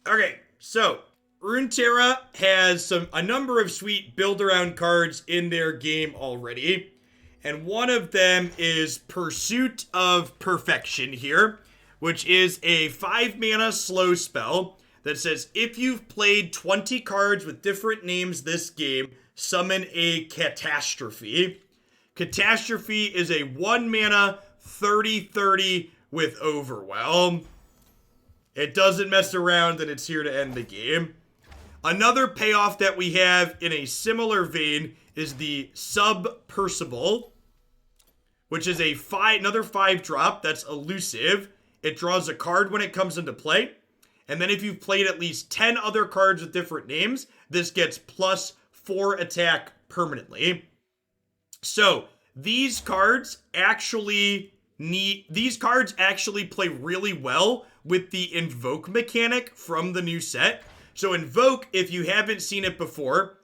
Okay, so Runeterra has a number of sweet build-around cards in their game already. And one of them is Pursuit of Perfection here, which is a 5-mana slow spell that says if you've played 20 cards with different names this game, summon a Catastrophe. Catastrophe is a 1-mana 30/30 with Overwhelm. It doesn't mess around and it's here to end the game. Another payoff that we have in a similar vein is the Submersible, which is another 5-drop that's elusive. It draws a card when it comes into play. And then if you've played at least 10 other cards with different names, this gets +4 attack permanently. So these cards actually play really well with the Invoke mechanic from the new set. So Invoke, if you haven't seen it before,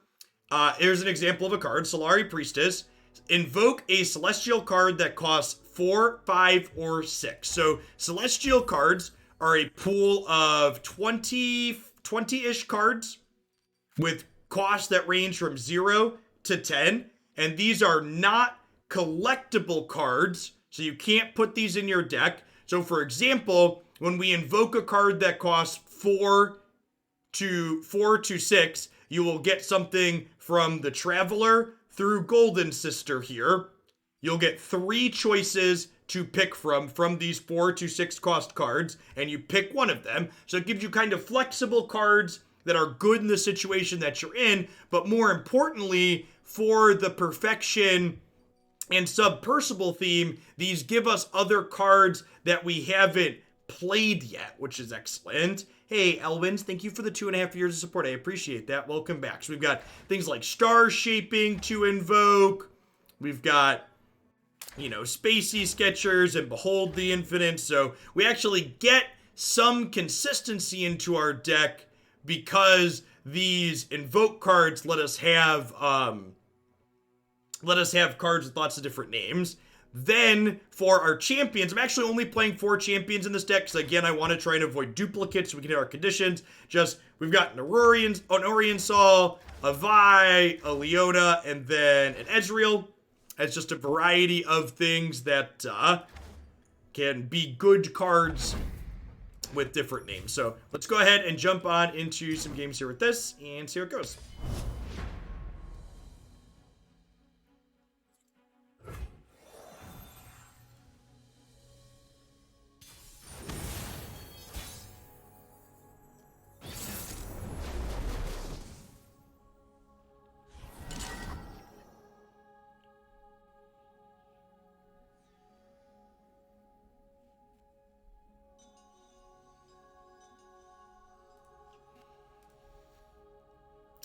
here's an example of a card, Solari Priestess. Invoke a celestial card that costs 4, 5, or 6. So celestial cards are a pool of 20-ish cards with costs that range from 0 to 10. And these are not collectible cards, so you can't put these in your deck. So for example, when we invoke a card that costs 4 to 6, you will get something from the Traveler through Golden Sister here. You'll get 3 choices to pick from these 4 to 6 cost cards, and you pick one of them. So it gives you kind of flexible cards that are good in the situation that you're in, but more importantly, for the Perfection and Submersible theme, these give us other cards that we haven't played yet, which is excellent. Hey, Elwins, thank you for the 2.5 years of support. I appreciate that. Welcome back. So we've got things like Star Shaping to invoke. We've got, Spacey Sketchers and Behold the Infinite. So we actually get some consistency into our deck because these invoke cards let us have cards with lots of different names. Then for our champions, I'm actually only playing 4 champions in this deck because again, I want to try and avoid duplicates so we can hit our conditions. We've got an Orionsol, a Vi, a Leona, and then an Ezreal. It's just a variety of things that can be good cards with different names. So let's go ahead and jump on into some games here with this and see how it goes.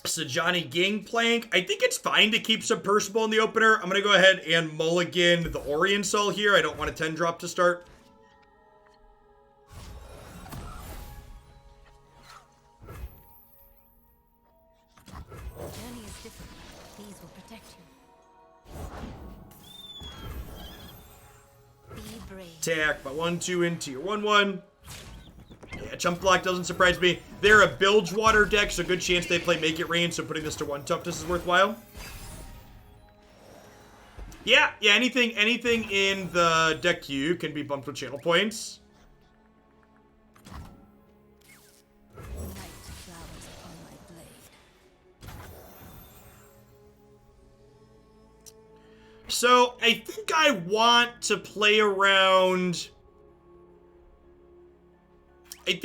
Sajani Gangplank. I think it's fine to keep Submersible in the opener. I'm going to go ahead and mulligan the Orionsol here. I don't want a 10-drop to start. Journey is different. These will protect you. Be brave. Attack by 1/2 into your 1/1. Yeah, Chump Block doesn't surprise me. They're a Bilgewater deck, so good chance they play Make It Rain, so putting this to 1 toughness is worthwhile. Yeah, anything in the deck queue can be bumped with channel points. So, I think I want to play around... Make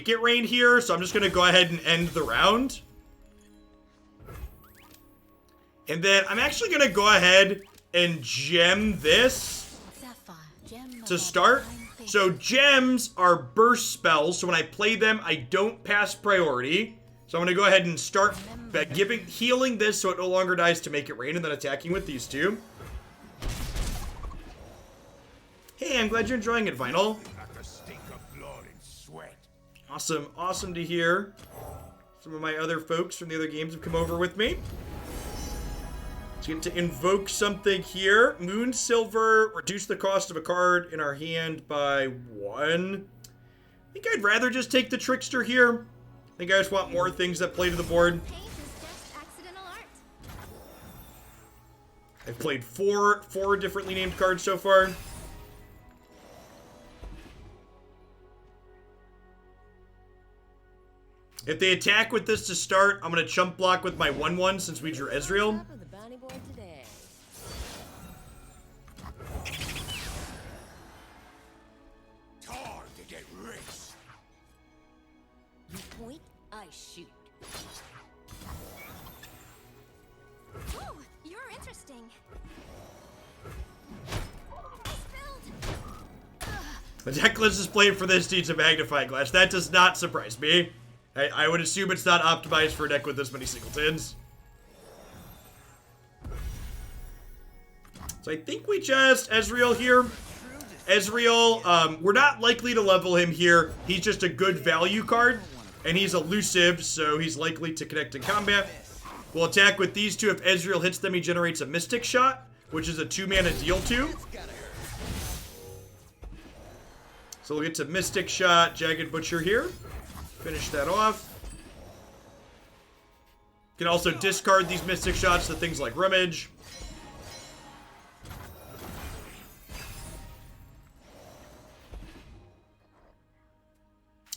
It Rain here, so I'm just going to go ahead and end the round. And then I'm actually going to go ahead and gem this to start. So gems are burst spells, so when I play them, I don't pass priority. So I'm going to go ahead and start by healing this so it no longer dies to Make It Rain, and then attacking with these two. Hey, I'm glad you're enjoying it, Vinyl. Awesome to hear. Some of my other folks from the other games have come over with me. Let's get to invoke something here. Moon Silver, reduce the cost of a card in our hand by 1. think I'd rather just take the Trickster here. I think I just want more things that play to the board. Paint is just accidental art. I've played four differently named cards so far. If they attack with this to start, I'm going to chump block with my 1/1 since we drew Ezreal. Top of the bounty board today. Time to get rich. You point, I shoot. Oh, you're interesting. I spilled. The deck list is playing for this needs a magnifying glass. That does not surprise me. I would assume it's not optimized for a deck with this many singletons. So I think we just Ezreal here. Ezreal, we're not likely to level him here. He's just a good value card, and he's elusive, so he's likely to connect in combat. We'll attack with these two. If Ezreal hits them, he generates a Mystic Shot, which is a 2-mana deal 2. So we'll get to Mystic Shot, Jagged Butcher here. Finish that off. Can also discard these Mystic Shots to things like Rummage.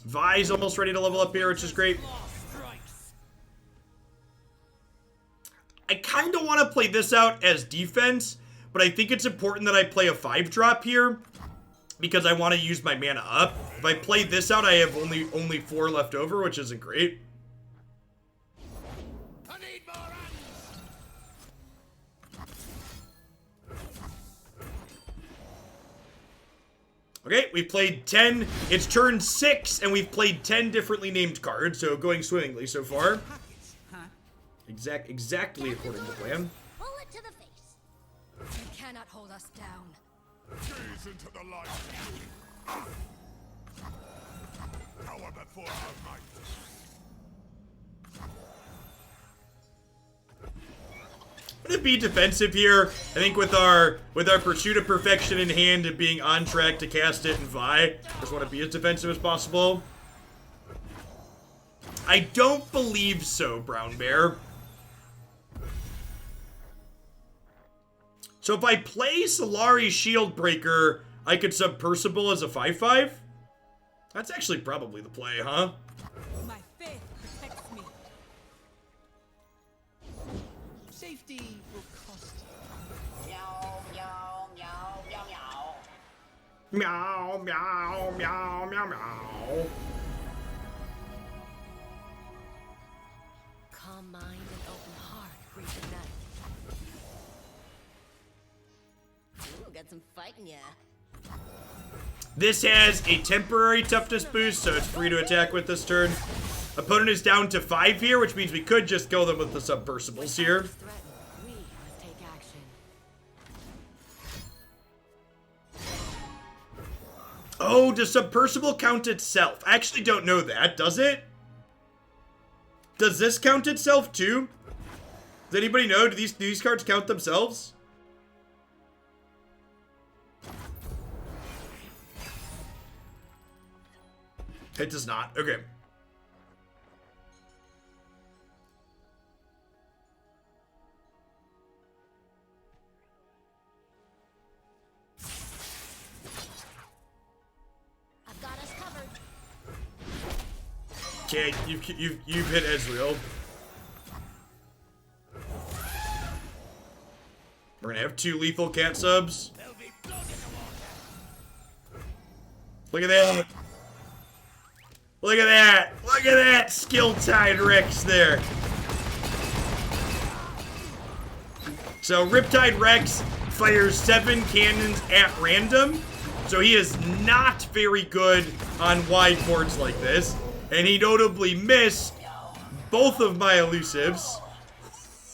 Vi's almost ready to level up here, which is great. I kind of want to play this out as defense, but I think it's important that I play a 5-drop here because I want to use my mana up. If I play this out, I have only 4 left over, which isn't great. I need more hands. Okay, we played 10. It's turn 6, and we've played 10 differently named cards, so going swimmingly so far. Exactly according to plan. Bullet to the face. You cannot hold us down. Gaze into the light. Power before our might. I'm gonna be defensive here. I think with our Pursuit of Perfection in hand and being on track to cast it in Vi, just want to be as defensive as possible. I don't believe so, Brown Bear. So if I play Solari Shieldbreaker, I could sub Percival as a 5/5? That's actually probably the play, huh? My faith protects me. Safety will cost you. Meow, meow, meow, meow, meow. Calm mind and open heart breathe the night. Ooh, got some fight in ya. This has a temporary toughness boost, so it's free to attack with this turn. Opponent is down to 5 here, which means we could just kill them with the Subversibles here. Threatened. We must take action. Oh, does Subversible count itself? I actually don't know that, does it? Does this count itself too? Does anybody know? Do these cards count themselves? It does not. Okay. I've got us covered. Okay, you've hit Ezreal. We're gonna have 2 lethal cat subs. There'll be blood in the water. Look at that. Look at that. Look at that skill-tied Rex there. So Riptide Rex fires 7 cannons at random. So he is not very good on wide boards like this. And he notably missed both of my elusives.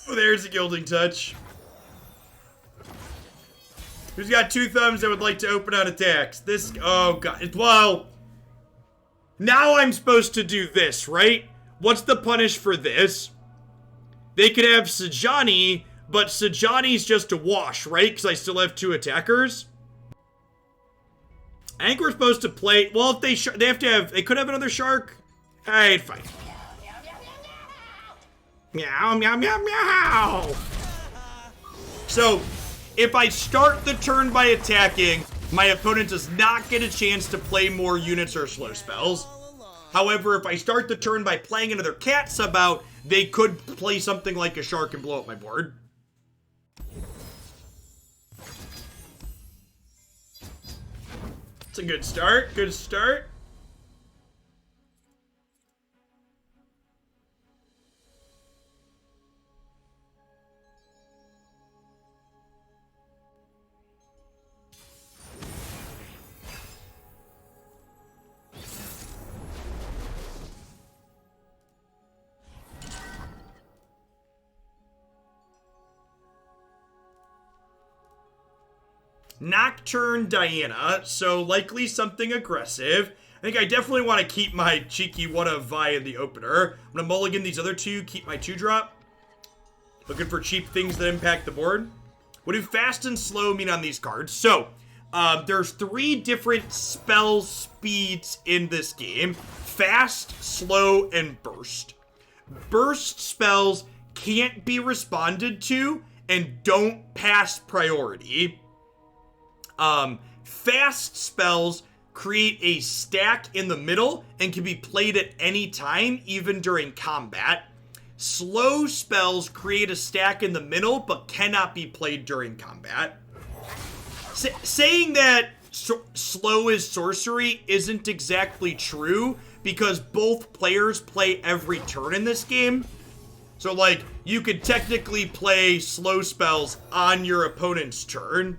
Oh, there's a Gilding Touch. Who's got 2 thumbs that would like to open on attacks? This, oh god, well, now I'm supposed to do this, right? What's the punish for this? They could have Sajani, but Sajani's just a wash, right? Because I still have 2 attackers. I think we're supposed to play... Well, if they have to have... They could have another shark. Alright, fine. Meow, meow, meow, meow. So, if I start the turn by attacking, my opponent does not get a chance to play more units or slow spells. However, if I start the turn by playing another cat sub out, they could play something like a shark and blow up my board. It's a good start. Good start. Nocturne Diana, so likely something aggressive. I think I definitely want to keep my cheeky one of Vi in the opener. I'm going to mulligan these other two, keep my 2-drop. Looking for cheap things that impact the board. What do fast and slow mean on these cards? So, there's 3 different spell speeds in this game. Fast, slow, and burst. Burst spells can't be responded to and don't pass priority. Fast spells create a stack in the middle and can be played at any time, even during combat. Slow spells create a stack in the middle, but cannot be played during combat. Saying that slow is sorcery isn't exactly true, because both players play every turn in this game. So, like, you could technically play slow spells on your opponent's turn.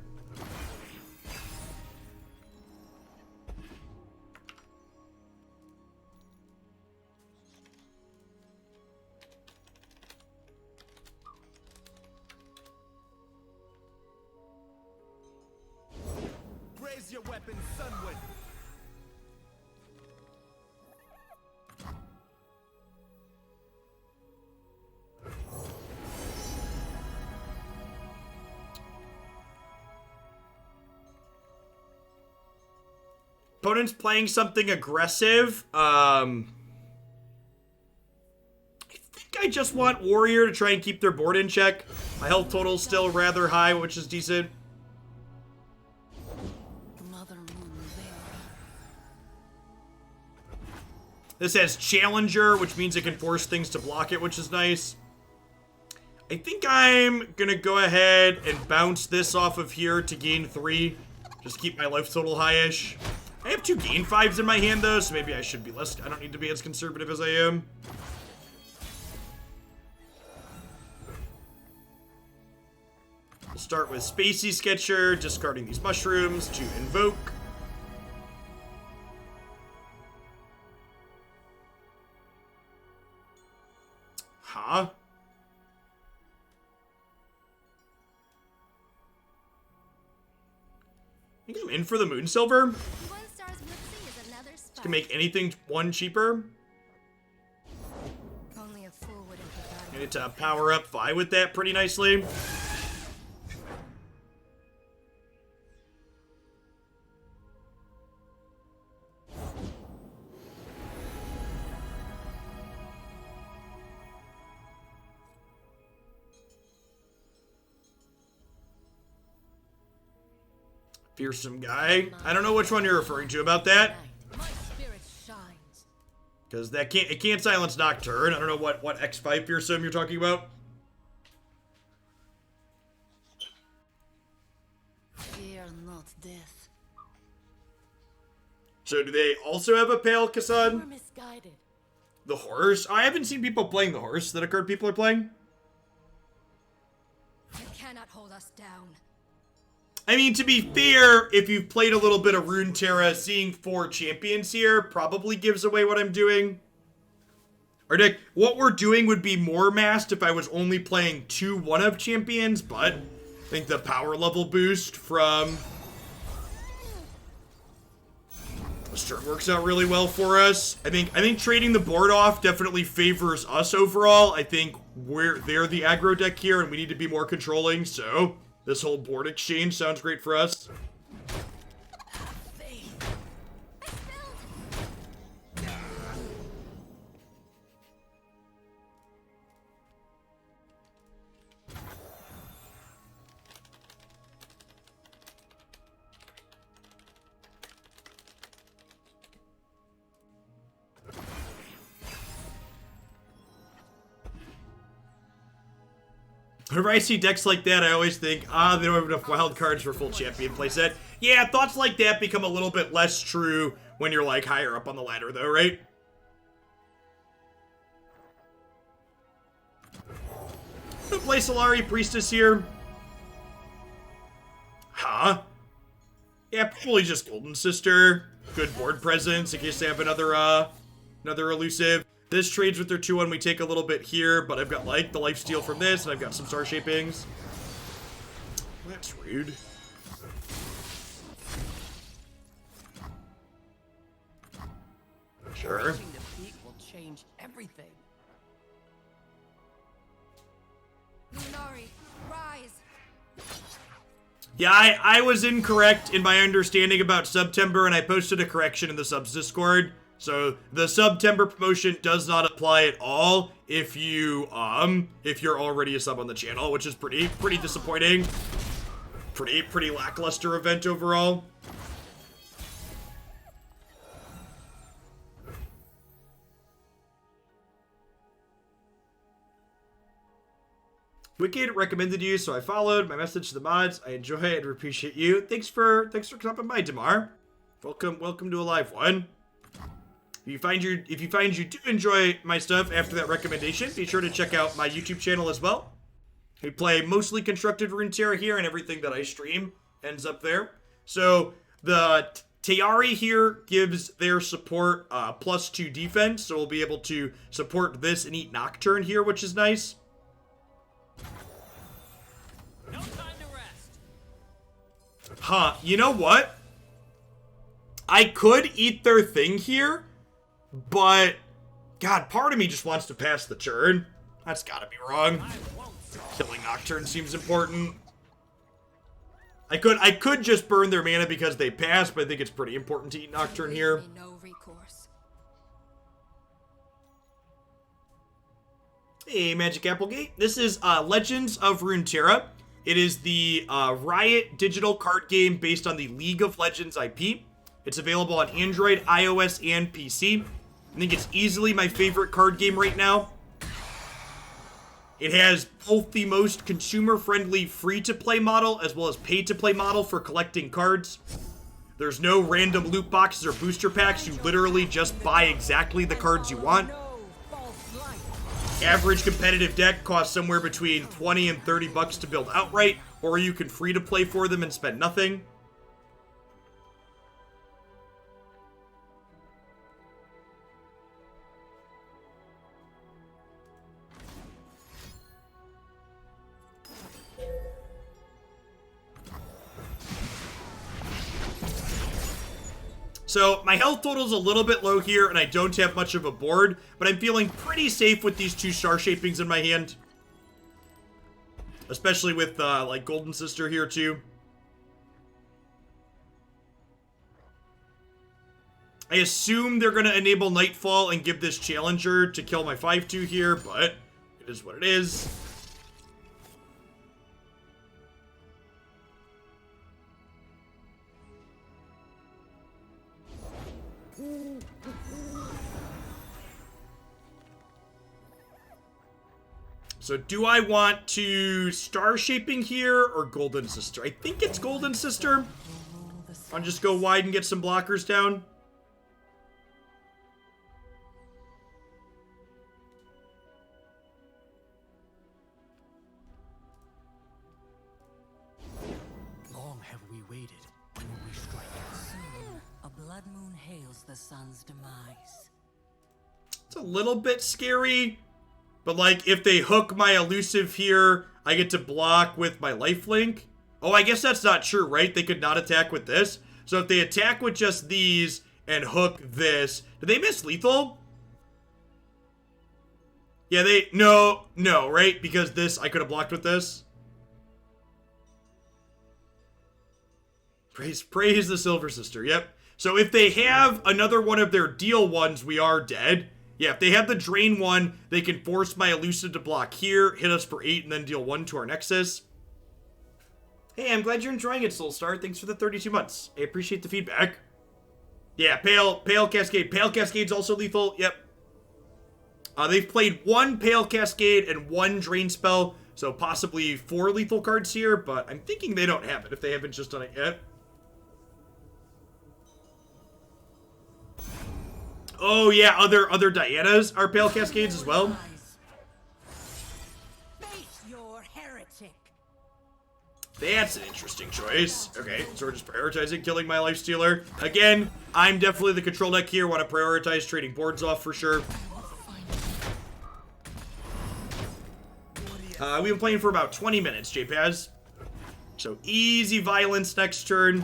Raise your weapon, Sunwind. Opponent's playing something aggressive. I think I just want Warrior to try and keep their board in check. My health total's still rather high, which is decent. This has Challenger, which means it can force things to block it, which is nice. I think I'm gonna go ahead and bounce this off of here to gain 3. Just keep my life total high-ish. I have 2 gain 5s in my hand, though, so maybe I should be less... I don't need to be as conservative as I am. We'll start with Spacey Sketcher, discarding these mushrooms to invoke. Huh? I think I'm in for the Moon Silver. This can make anything 1 cheaper. Only a fool would have forgotten. I need to power up Vi with that pretty nicely. Fearsome guy. I don't know which one you're referring to about that. My spirit shines. Because that can't silence Nocturne. I don't know what X5 Fearsome you're talking about. Fear not death. So do they also have a Pale You're Kassan? misguided. The horse? I haven't seen people playing the horse. Is that a card people are playing? You cannot hold us down. I mean, to be fair, if you've played a little bit of Runeterra, seeing 4 champions here probably gives away what I'm doing. Or Nick, what we're doing would be more masked if I was only playing 2 one-of champions, but I think the power level boost from this turn works out really well for us. I think trading the board off definitely favors us overall. I think they're the aggro deck here, and we need to be more controlling, so this whole board exchange sounds great for us. Whenever I see decks like that, I always think, they don't have enough wild cards for full champion playset. Yeah, thoughts like that become a little bit less true when you're, like, higher up on the ladder, though, right? I'm gonna play Solari Priestess here. Huh? Yeah, probably just Golden Sister. Good board presence in case they have another elusive. This trades with their 2-1. We take a little bit here, but I've got, like, the lifesteal from this, and I've got some star shapings. That's rude. Sure. Reaching the peak will change everything. Lunari, rise. Yeah, I was incorrect in my understanding about September, and I posted a correction in the subs Discord. So the September promotion does not apply at all if you're already a sub on the channel, which is pretty disappointing. Pretty lackluster event overall. Wicked recommended you, so I followed. My message to the mods: I enjoy it and appreciate you. Thanks for stopping by, Damar. Welcome to a live one. If you find you do enjoy my stuff after that recommendation, be sure to check out my YouTube channel as well. We play mostly constructed Runeterra here, and everything that I stream ends up there. So the Tayari here gives their support +2 defense, so we'll be able to support this and eat Nocturne here, which is nice. No time to rest. Huh, you know what? I could eat their thing here, but God, part of me just wants to pass the turn. That's gotta be wrong. Killing Nocturne seems important. I could just burn their mana because they passed, but I think it's pretty important to eat Nocturne here. No recourse. Hey, Magic Applegate. This is Legends of Runeterra. It is the Riot digital card game based on the League of Legends IP. It's available on Android, iOS, and PC. I think it's easily my favorite card game right now. It has both the most consumer-friendly free-to-play model as well as pay-to-play model for collecting cards. There's no random loot boxes or booster packs. You literally just buy exactly the cards you want. Average competitive deck costs somewhere between 20 and 30 bucks to build outright, or you can free-to-play for them and spend nothing. So my health total is a little bit low here, and I don't have much of a board, but I'm feeling pretty safe with these 2 star shapings in my hand. Especially with, like, Golden Sister here, too. I assume they're going to enable Nightfall and give this Challenger to kill my 5-2 here, but it is what it is. So do I want to Star Shaping here or Golden Sister? I think it's Golden Sister. I'll just go wide and get some blockers down. Long have we waited. When will we strike? Soon, a blood moon hails the sun's demise. It's a little bit scary. But, like, if they hook my elusive here, I get to block with my lifelink. Oh, I guess that's not true, right? They could not attack with this. So if they attack with just these and hook this, do they miss lethal? Yeah, no, right? Because this, I could have blocked with this. Praise the Silver Sister, yep. So if they have another one of their deal ones, we are dead. Yeah, if they have the drain one, they can force my elusive to block here, hit us for 8, and then deal 1 to our Nexus. Hey, I'm glad you're enjoying it, Soulstar. Thanks for the 32 months. I appreciate the feedback. Yeah, Pale Cascade. Pale Cascade's also lethal. Yep. They've played 1 Pale Cascade and 1 Drain spell So possibly 4 lethal cards here, but I'm thinking they don't have it if they haven't just done it yet. Oh yeah, other Dianas are Pale Cascades as well. Face your heretic. That's an interesting choice. Okay, so we're just prioritizing killing my Lifestealer. Again, I'm definitely the control deck here. Want to prioritize trading boards off for sure. We've been playing for about 20 minutes, JPaz. So easy violence next turn.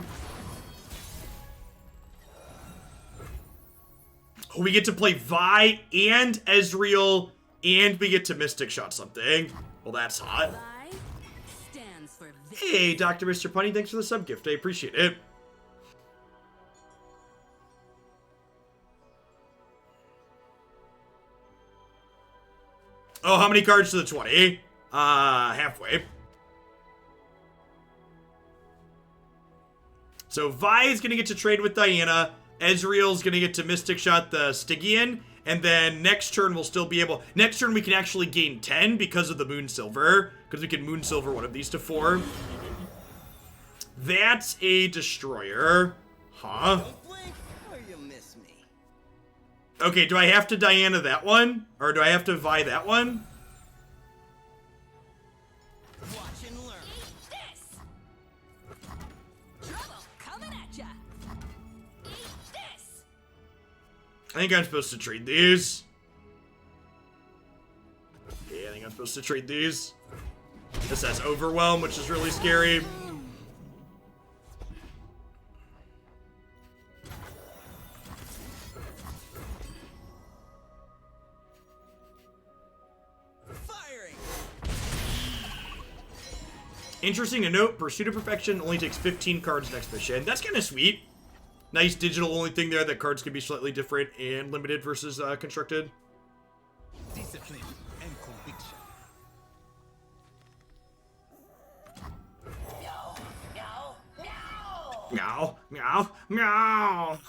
Oh, we get to play Vi and Ezreal, and we get to Mystic Shot something. Well, that's hot. Vi stands for victory. Hey, Dr. Mr. Punny, thanks for the sub gift. I appreciate it. Oh, how many cards to the 20? Halfway. So Vi is going to get to trade with Diana. Ezreal's going to get to Mystic Shot the Stygian. And then next turn we'll still be able... Next turn we can actually gain 10 because of the Moon Silver. Because we can Moon Silver one of these to 4. That's a Destroyer. Huh? Don't blink or you'll miss me. Okay, do I have to Diana that one? Or do I have to Vi that one? Watch and learn. This! Trouble coming at ya! Eat this! I think I'm supposed to trade these. Yeah, I think I'm supposed to trade these. This has Overwhelm, which is really scary. Firing. Interesting to note, Pursuit of Perfection only takes 15 cards next mission. That's kind of sweet. Nice digital only thing there that cards can be slightly different and limited versus constructed. Discipline and conviction. Meow, meow, meow.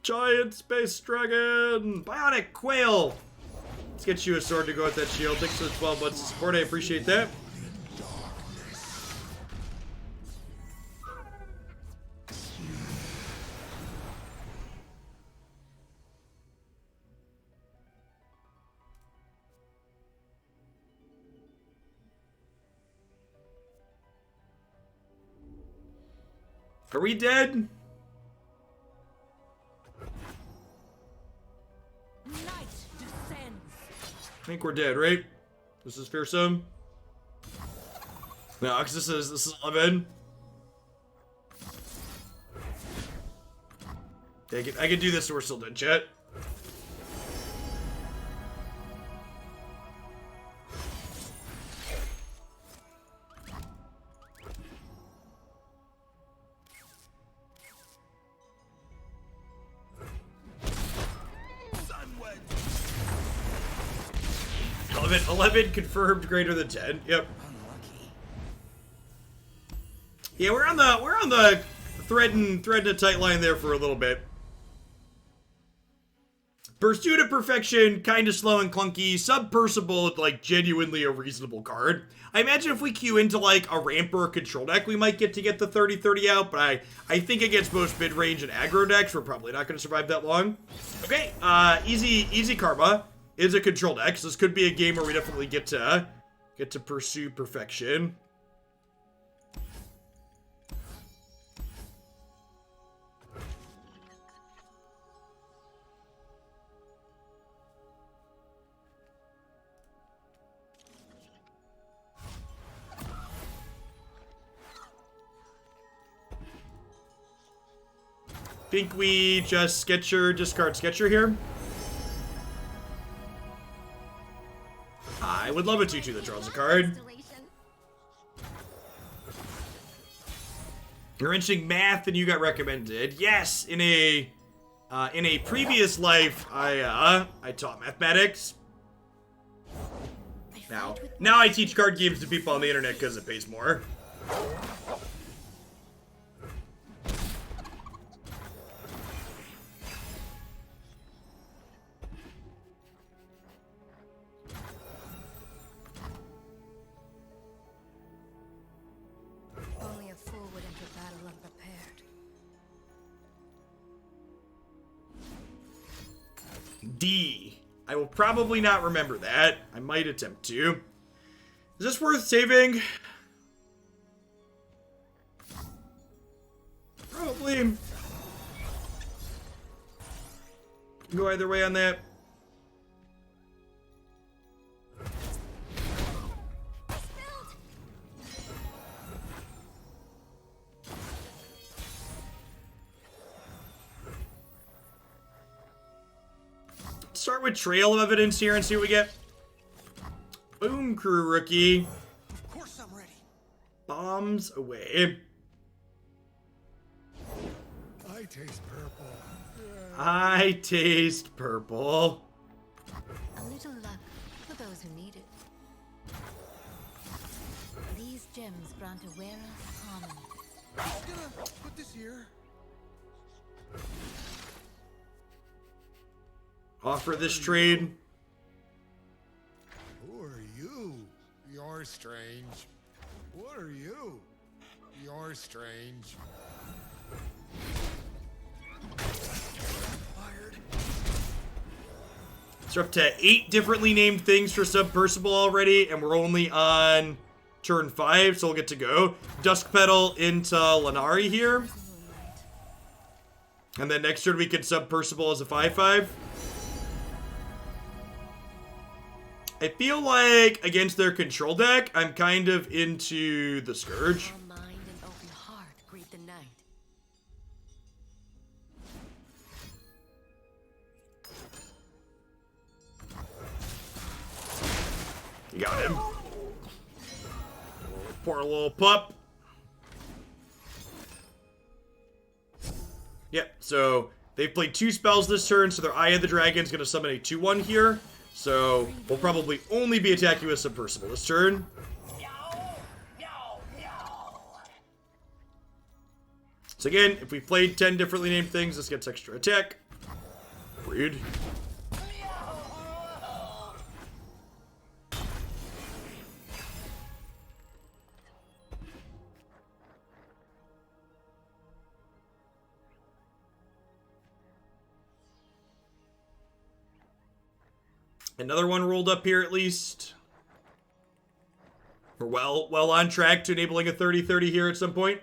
Giant Space Dragon! Bionic Quail! Let's get you a sword to go with that shield. Thanks for the 12 months of support. I appreciate that. Are we dead? Night descends. I think we're dead, right? This is fearsome. No, because this is 11. I can do this so we're still dead, chat. Sunward. 11 confirmed greater than 10. Yep. Unlucky. Yeah, we're on the threading a tight line there for a little bit. Pursuit of Perfection, kind of slow and clunky. Submersible, like genuinely a reasonable card. I imagine if we queue into like a ramp or a control deck, we might get the 30-30 out, but I think against most mid-range and aggro decks, we're probably not going to survive that long. Okay, easy karma is a control deck, so this could be a game where we definitely get to pursue perfection. Think we just discard Sketcher here? I would love a 2-2 that draws a card. You're mentioning math and you got recommended. Yes, in a previous life, I taught mathematics. Now I teach card games to people on the internet because it pays more. D. I will probably not remember that. I might attempt to. Is this worth saving? Probably. Go either way on that. Start with Trail of Evidence here and see what we get. Boom, crew rookie. Of course I'm ready. Bombs away. I taste purple. I taste purple. A little luck for those who need it. These gems grant a wearer harmony. Just gonna put this here. Offer this trade. Who are you? You're strange. What are you? You're strange. Fired. So we're up to 8 differently named things for Submersible already, and we're only on turn 5, so we'll get to go. Dusk Petal into Lanari here. And then next turn we can Submersible as a 5/5. I feel like against their control deck, I'm kind of into the Scourge. Calm mind and open heart greet the night. You got him. Poor little pup. Yep, so they've played 2 spells this turn, so their Eye of the Dragon is going to summon a 2/1 here. So we'll probably only be attacking with Submersible this turn. So again, if we played 10 differently named things, this gets extra attack. Rude. Another one rolled up here at least. We're well on track to enabling a 30/30 here at some point.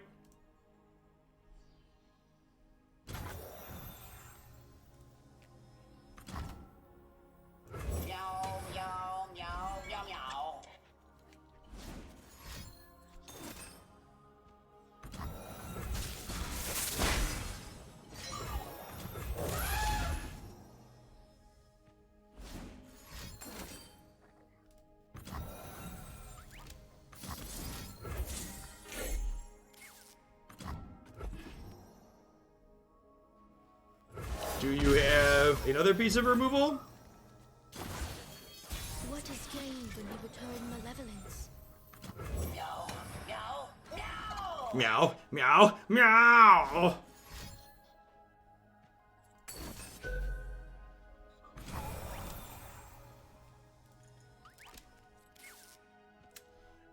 Do you have another piece of removal? What is gained when you return malevolence? Meow, meow, meow.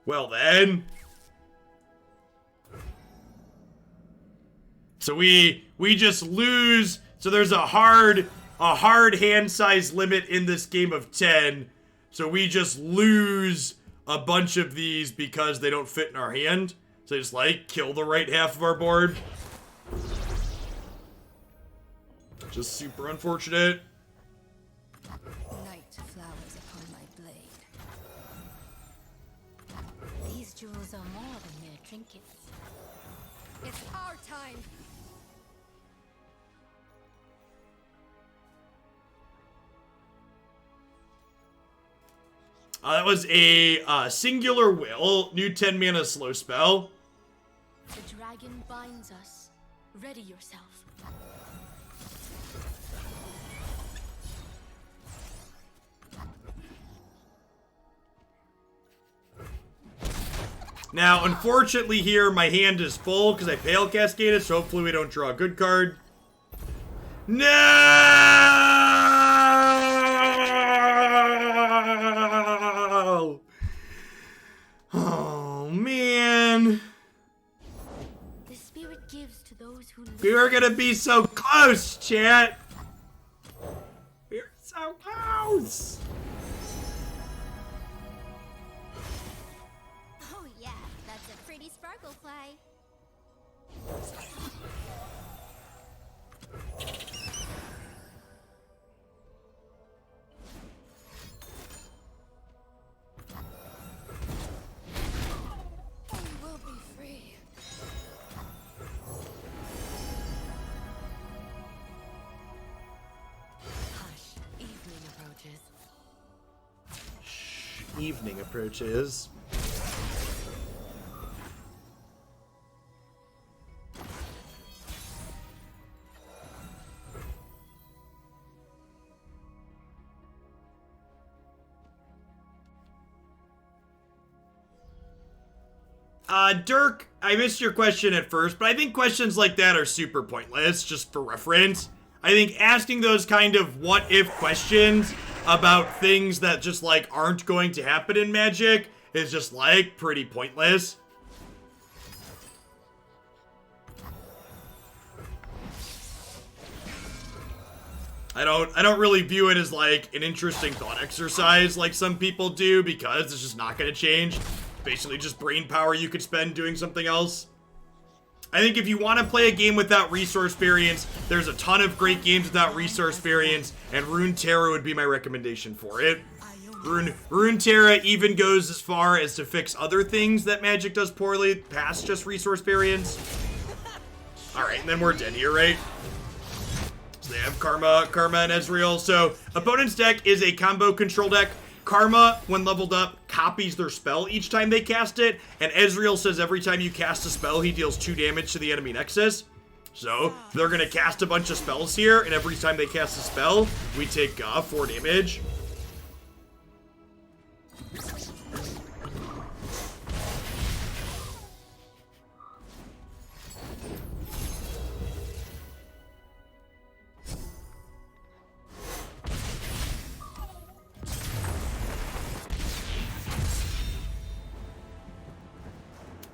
Well then. So we just lose. So there's a hard hand size limit in this game of 10. So we just lose a bunch of these because they don't fit in our hand. So just like kill the right half of our board. Just super unfortunate. Night flowers upon my blade. These jewels are more than mere trinkets. It's our time. That was a Singular Will, new 10 mana slow spell. The dragon binds us. Ready yourself. Now, unfortunately here, my hand is full because I Pale Cascaded, so hopefully we don't draw a good card. No! Oh, man. The spirit gives to those who We were gonna be so close, chat. We were So close! Oh yeah, that's a pretty sparkle fly. We will be free. Hush, evening approaches. Evening approaches. Dirk, I missed your question at first, but I think questions like that are super pointless, just for reference. I think asking those kind of what-if questions about things that just, like, aren't going to happen in Magic is just, like, pretty pointless. I don't really view it as, like, an interesting thought exercise like some people do, because it's just not going to change. Basically just brain power you could spend doing something else. I think if you want to play a game without resource variance, there's a ton of great games without resource variance, and Runeterra would be my recommendation for it. Runeterra even goes as far as to fix other things that Magic does poorly past just resource variance. Alright, and then we're dead here, right? So they have Karma, and Ezreal. So, opponent's deck is a combo control deck. Karma, when leveled up, copies their spell each time they cast it, and Ezreal says every time you cast a spell, he deals 2 damage to the enemy Nexus. So, they're gonna cast a bunch of spells here, and every time they cast a spell, we take 4 damage.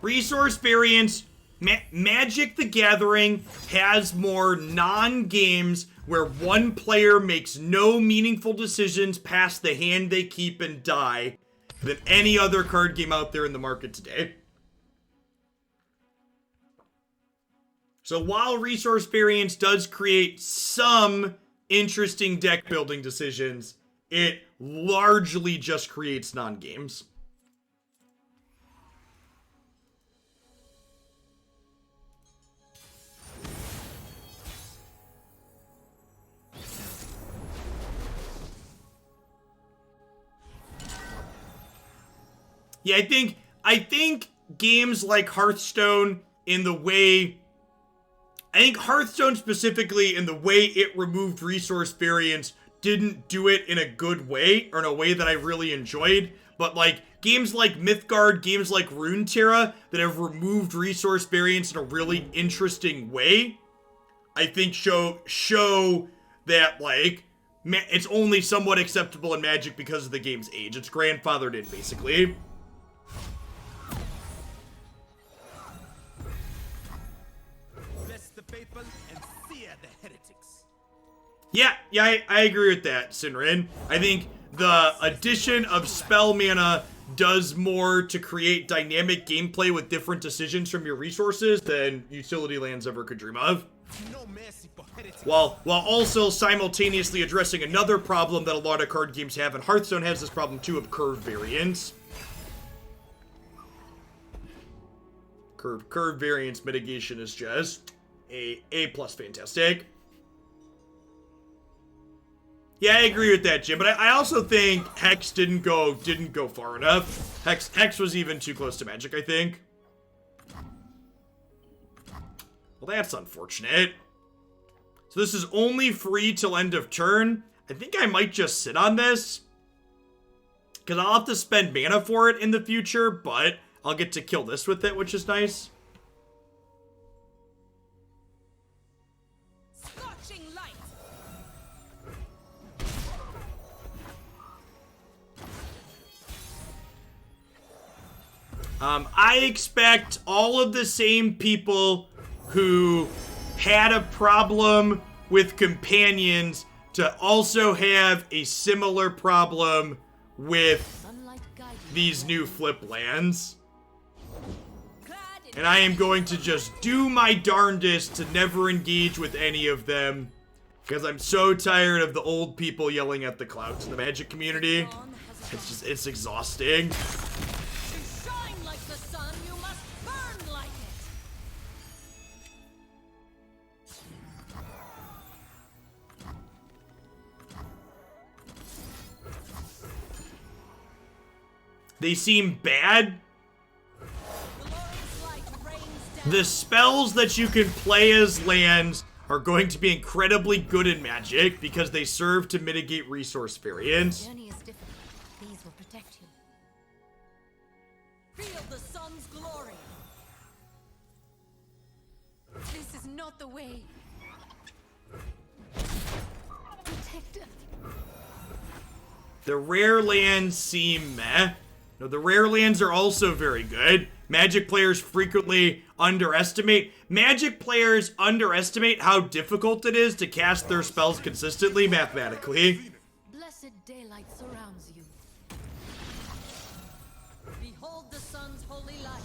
Resource variance, Magic the Gathering has more non-games where one player makes no meaningful decisions past the hand they keep and die than any other card game out there in the market today. So while resource variance does create some interesting deck building decisions, it largely just creates non-games. Yeah, I think games like Hearthstone I think Hearthstone specifically in the way it removed resource variance didn't do it in a good way, or in a way that I really enjoyed. But like games like Mythgard, games like Runeterra that have removed resource variance in a really interesting way, I think show that like it's only somewhat acceptable in Magic because of the game's age. It's grandfathered in, basically. Faithful and fear the heretics. Yeah, I agree with that, Sinrin. I think the addition of spell mana does more to create dynamic gameplay with different decisions from your resources than utility lands ever could dream of. No mercy for heretics. While also simultaneously addressing another problem that a lot of card games have, and Hearthstone has this problem too, of curve variance. Curve variance mitigation is just A plus fantastic. Yeah, I agree with that, Jim. But I also think Hex didn't go far enough. Hex was even too close to Magic, I think. Well, that's unfortunate. So this is only free till end of turn. I think I might just sit on this, because I'll have to spend mana for it in the future, but I'll get to kill this with it, which is nice. I expect all of the same people who had a problem with companions to also have a similar problem with Sunlight guide you. these new flip lands. Clad in And I am going to just do my darndest to never engage with any of them. Because I'm so tired of the old people yelling at the clouds in the Magic community. dawn has It's just, it's exhausting. to shine like the sun. You must burn like it. They seem bad. Glorious light rains down. The spells that you can play as lands are going to be incredibly good in Magic because they serve to mitigate resource variance. Journey is difficult. These will protect you. Feel the sun's glory. This is not the way. Protector. The rare lands seem meh. No, the rare lands are also very good. Magic players frequently underestimate. Magic players underestimate how difficult it is to cast their spells consistently mathematically. Blessed daylight surrounds you. Behold the sun's holy light.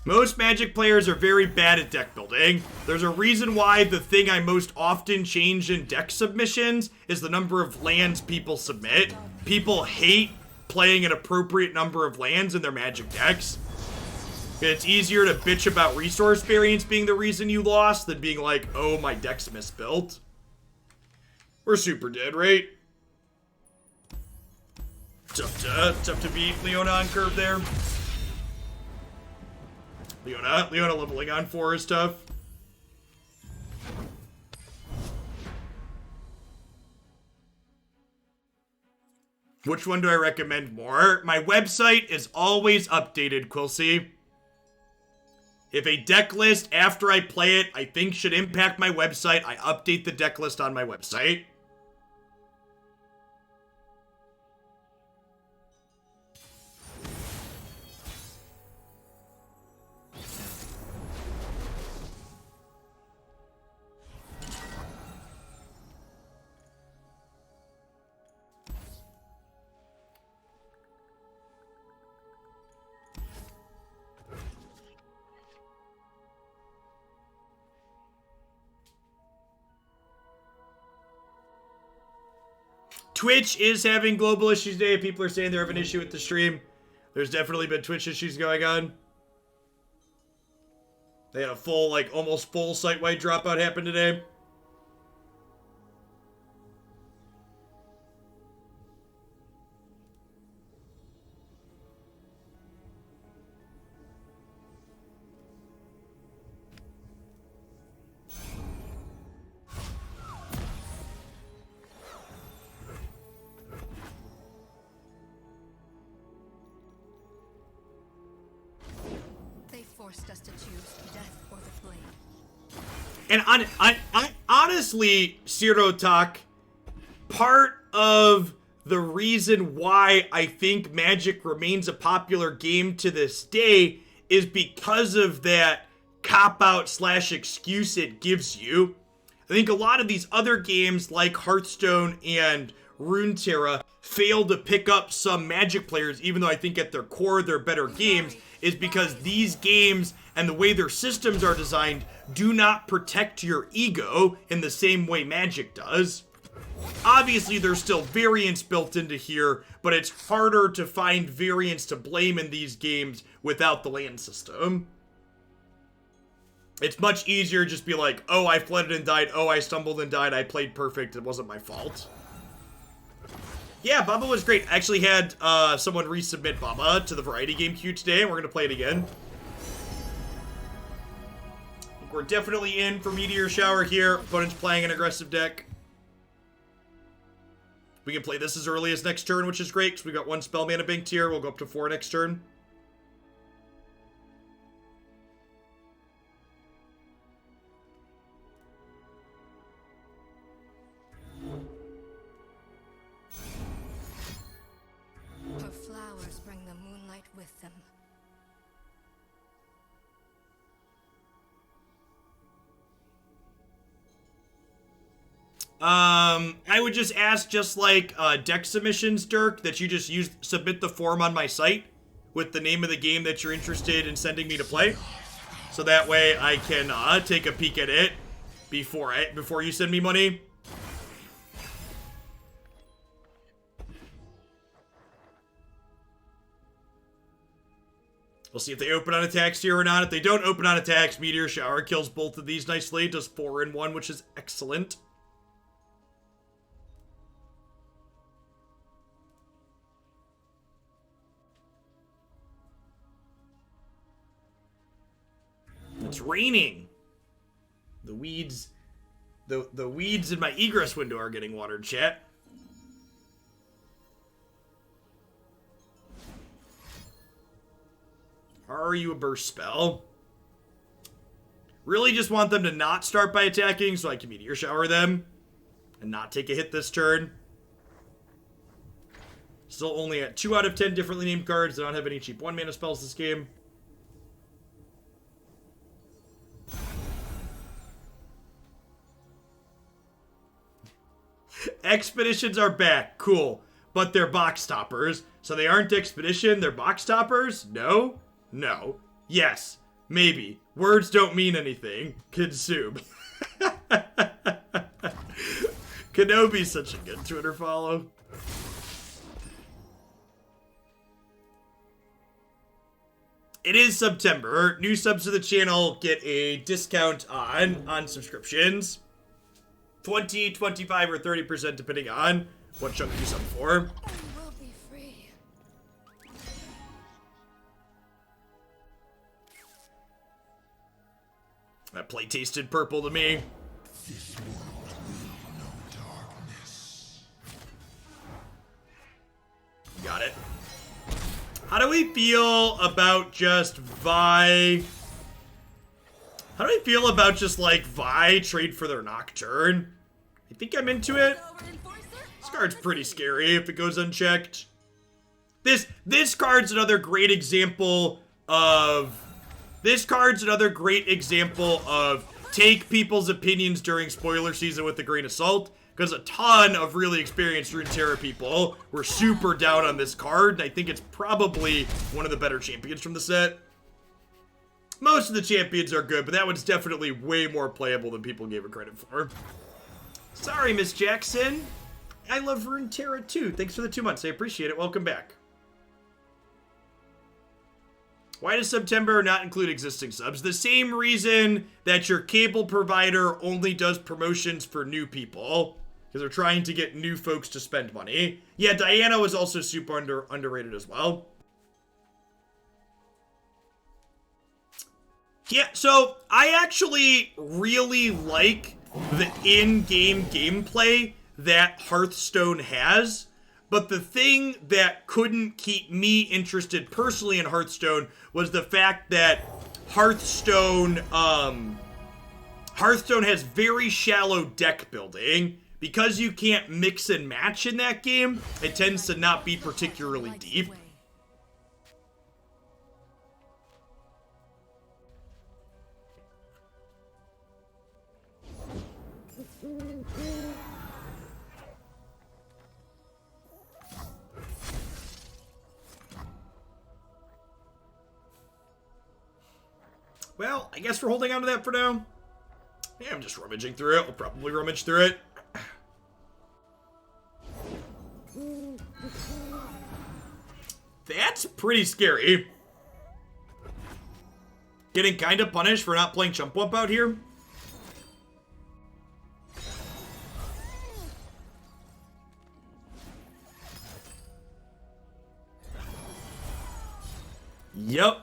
Most Magic players are very bad at deck building. There's a reason why the thing I most often change in deck submissions is the number of lands people submit. People hate playing an appropriate number of lands in their Magic decks. It's easier to bitch about resource variance being the reason you lost than being like, oh, my deck's misbuilt. We're super dead, right? Tough to beat Leona on curve there. Leona leveling on 4 is tough. Which one do I recommend more? My website is always updated, Quilcy. If a deck list after I play it I think should impact my website, I update the deck list on my website. Twitch is having global issues today. People are saying they're having an issue with the stream. There's definitely been Twitch issues going on. They had a full, like, almost full site-wide dropout happen today. They forced us to choose death or the blade. And I honestly, Sirotak, part of the reason why I think Magic remains a popular game to this day is because of that cop-out / excuse it gives you. I think a lot of these other games like Hearthstone and Runeterra fail to pick up some Magic players, even though I think at their core they're better games, is because these games and the way their systems are designed do not protect your ego in the same way Magic does. Obviously, there's still variance built into here, but it's harder to find variance to blame in these games without the land system. It's much easier to just be like, oh, I flooded and died, oh, I stumbled and died, I played perfect, it wasn't my fault. Yeah, Baba was great. I actually had someone resubmit Baba to the variety game queue today, and we're going to play it again. We're definitely in for Meteor Shower here. Opponent's playing an aggressive deck. We can play this as early as next turn, which is great, because we got 1 spell mana banked here. We'll go up to 4 next turn. Her flowers bring the moonlight with them. I would just ask, just like deck submissions, Dirk, that you just submit the form on my site with the name of the game that you're interested in sending me to play. So that way I can take a peek at it before you send me money. We'll see if they open on attacks here or not. If they don't open on attacks, Meteor Shower kills both of these nicely. It does 4 in 1, which is excellent. It's raining. The weeds in my egress window are getting watered, chat. Are you a burst spell? Really just want them to not start by attacking so I can Meteor Shower them and not take a hit this turn. Still only at 2 out of 10 differently named cards. I don't have any cheap 1-mana spells this game. Expeditions are back. Cool. But they're box toppers. So they aren't Expedition, they're box toppers? No? No. Yes. Maybe. Words don't mean anything. Consume. Kenobi's such a good Twitter follow. It is September. New subs to the channel get a discount on subscriptions. 20, 25, or 30% depending on what chunk you sub for. I will be free. That play tasted purple to me. This world will know darkness. Got it. How do we feel about just Vi? How do we feel about just like Vi trade for their Nocturne? I think I'm into it. This card's pretty scary if it goes unchecked. This card's another great example of take people's opinions during spoiler season with a grain of salt, because a ton of really experienced Runeterra people were super down on this card, and I think it's probably one of the better champions from the set. Most of the champions are good, but that one's definitely way more playable than people gave it credit for. Sorry, Miss Jackson. I love Runeterra too. Thanks for the 2 months. I appreciate it. Welcome back. Why does September not include existing subs? The same reason that your cable provider only does promotions for new people. Because they're trying to get new folks to spend money. Yeah, Diana was also super underrated as well. Yeah, so I actually really like the in-game gameplay that Hearthstone has. But the thing that couldn't keep me interested personally in Hearthstone was the fact that Hearthstone has very shallow deck building. Because you can't mix and match in that game, it tends to not be particularly deep. Well, I guess we're holding on to that for now. Yeah, I'm just rummaging through it. We'll probably rummage through it. That's pretty scary. Getting kind of punished for not playing Chump Wump out here. Yep.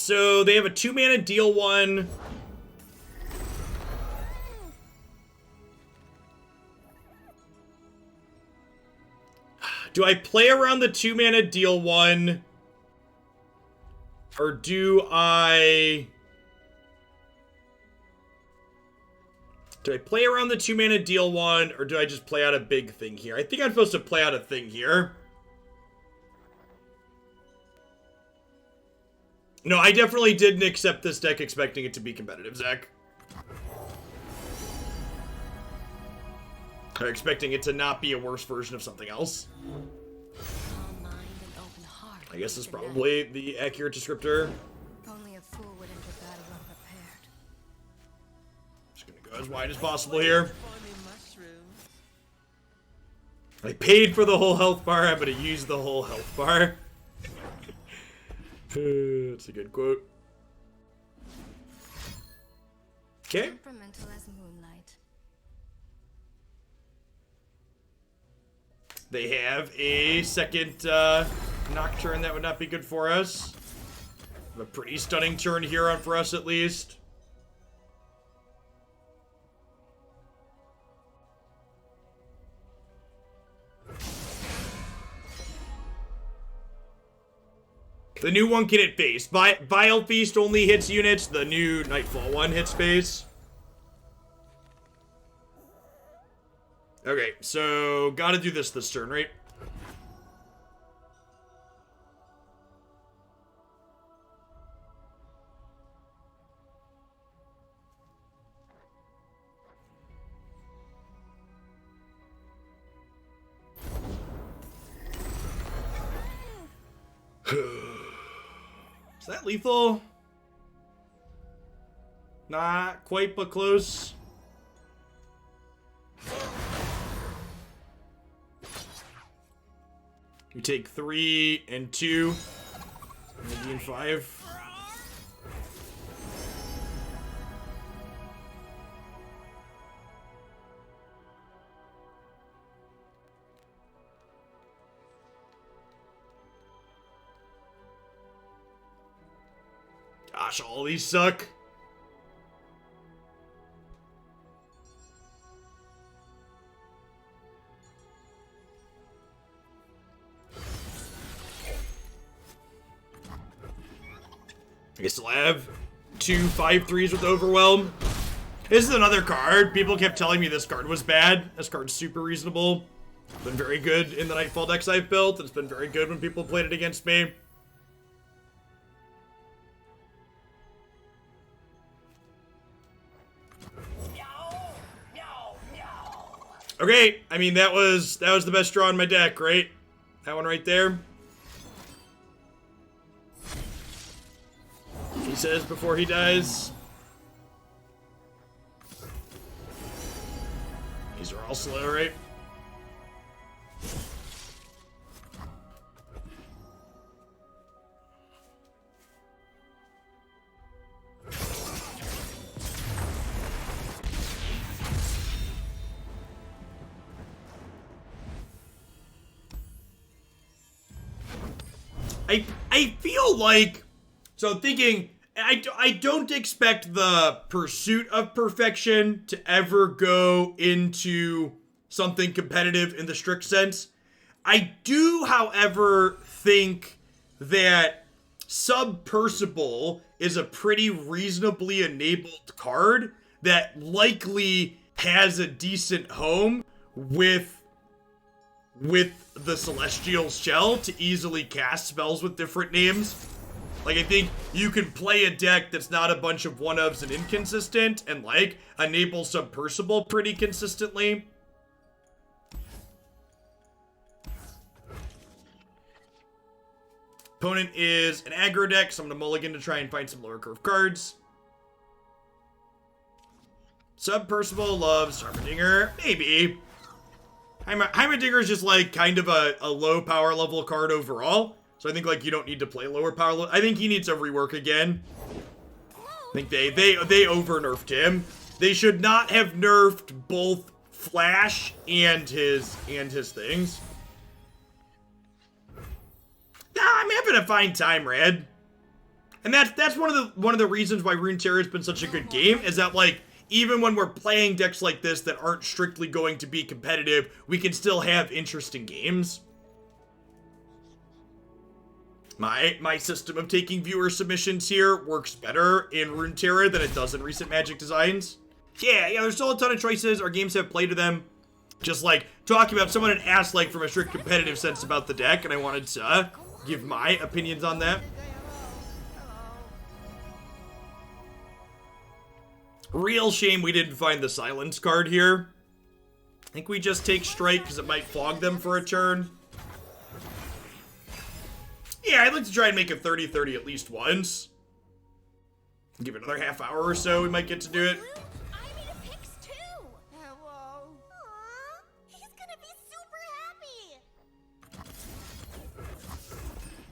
So they have a 2-mana deal 1. Do I play around the 2-mana deal 1? Or do I play around the 2-mana deal 1, or do I just play out a big thing here? I think I'm supposed to play out a thing here. No, I definitely didn't accept this deck expecting it to be competitive, Zach. Or expecting it to not be a worse version of something else. Calm mind and open heart. I guess it's probably the accurate descriptor. Only a fool would enter battle unprepared. Just gonna go as wide as possible here. Funny mushrooms. I paid for the whole health bar, I'm gonna use the whole health bar. That's a good quote. Okay. Temperamental as moonlight. They have a second Nocturne that would not be good for us. A pretty stunning turn here for us, at least. The new one can hit base. Vile Feast only hits units. The new Nightfall one hits base. Okay, so gotta do this turn, right? Is that lethal? Not quite, but close. We take 3 and 2. Maybe in 5. Gosh, all these suck. I guess I'll have 2 5/3s with Overwhelm. This is another card. People kept telling me this card was bad. This card's super reasonable. It's been very good in the Nightfall decks I've built. It's been very good when people played it against me. Okay, I mean that was the best draw in my deck, right? That one right there. He says before he dies. These are all slow, right? I feel like, so thinking, I don't expect the pursuit of perfection to ever go into something competitive in the strict sense. I do, however, think that Submersible is a pretty reasonably enabled card that likely has a decent home with the Celestial Shell to easily cast spells with different names. Like, I think you can play a deck that's not a bunch of one-ofs and inconsistent and, like, enable Submersible pretty consistently. Opponent is an aggro deck, so I'm going to mulligan to try and find some lower curve cards. Submersible loves Heimerdinger. Maybe. Heimerdinger is just, like, kind of a low power level card overall. So I think, like, you don't need to play lower power. I think he needs a rework again. I think they over-nerfed him. They should not have nerfed both Flash and his things. Nah, I'm having a fine time, Red. And that's one of the reasons why Runeterra has been such a good game, is that, like, even when we're playing decks like this that aren't strictly going to be competitive, we can still have interesting games. My system of taking viewer submissions here works better in Runeterra than it does in recent Magic designs. Yeah, there's still a ton of choices. Our games have played to them. Just, like, talking about someone had asked, like, from a strict competitive sense about the deck, and I wanted to give my opinions on that. Real shame we didn't find the silence card here. I think we just take strike because it might fog them for a turn. Yeah, I'd like to try and make a 30-30 at least once. Give it another half hour or so, we might get to do it. I made a pix too. Hello. Aww, he's gonna be super happy.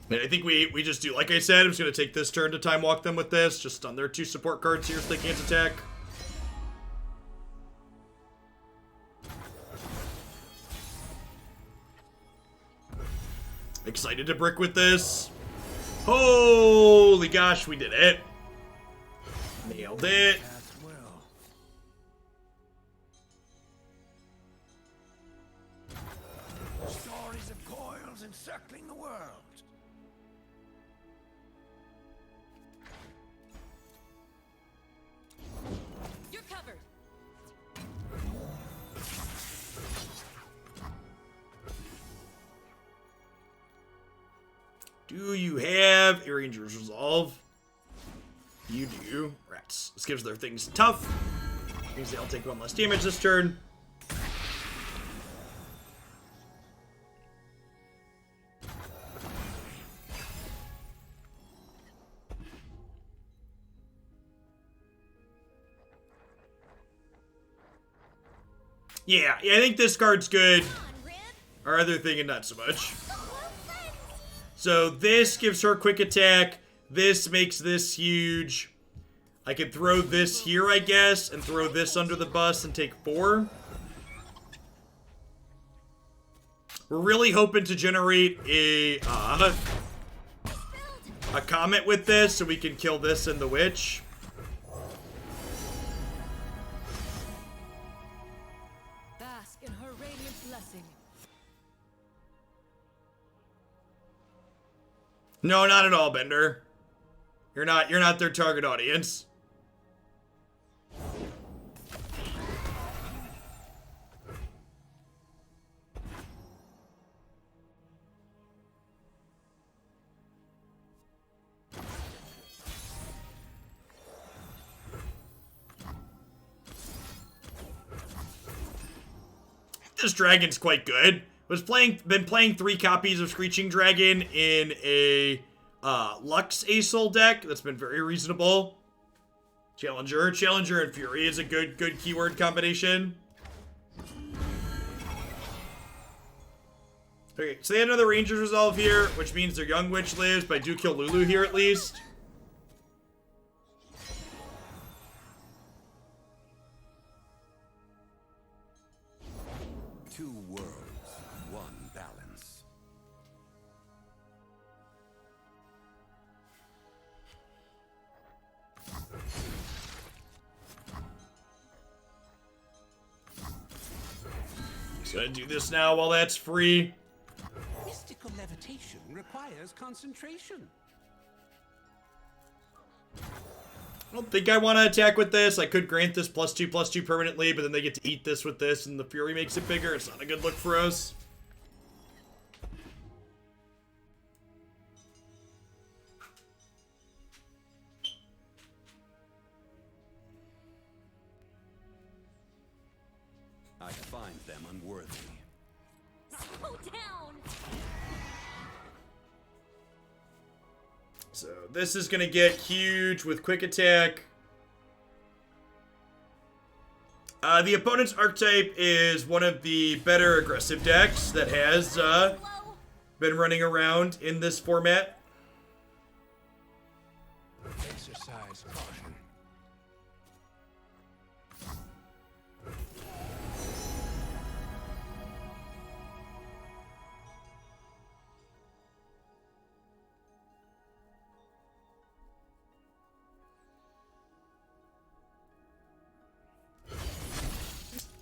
And I think we just do, like I said, I'm just going to take this turn to time walk them with this. Just stun their 2 support cards here so they can't attack. Excited to brick with this. Holy gosh, we did it. Nailed it. As well. Stories of coils encircling the world. You're covered. Do you have a Ranger's Resolve? You do. Rats. This gives their things tough. Means they'll take 1 less damage this turn. Yeah, I think this card's good. Come on, Rib. Our other thing, and not so much. So this gives her quick attack. This makes this huge. I could throw this here, I guess, and throw this under the bus and take 4. We're really hoping to generate a comet with this so we can kill this and the witch. Bask in her radiant blessing. No, not at all, Bender. You're not their target audience. This dragon's quite good. Been playing 3 copies of Screeching Dragon in a Lux Acel deck. That's been very reasonable. Challenger and Fury is a good keyword combination. Okay, so they had another Ranger's Resolve here, which means their Young Witch lives, but I do kill Lulu here at least. Two worlds, one balance. Just gonna do this now while that's free. Mystical levitation requires concentration. I don't think I want to attack with this. I could grant this +2/+2 permanently, but then they get to eat this with this, and the Fury makes it bigger. It's not a good look for us. I find them unworthy. Slow down. So this is going to get huge with quick attack. The opponent's archetype is one of the better aggressive decks that has been running around in this format. Exercise caution.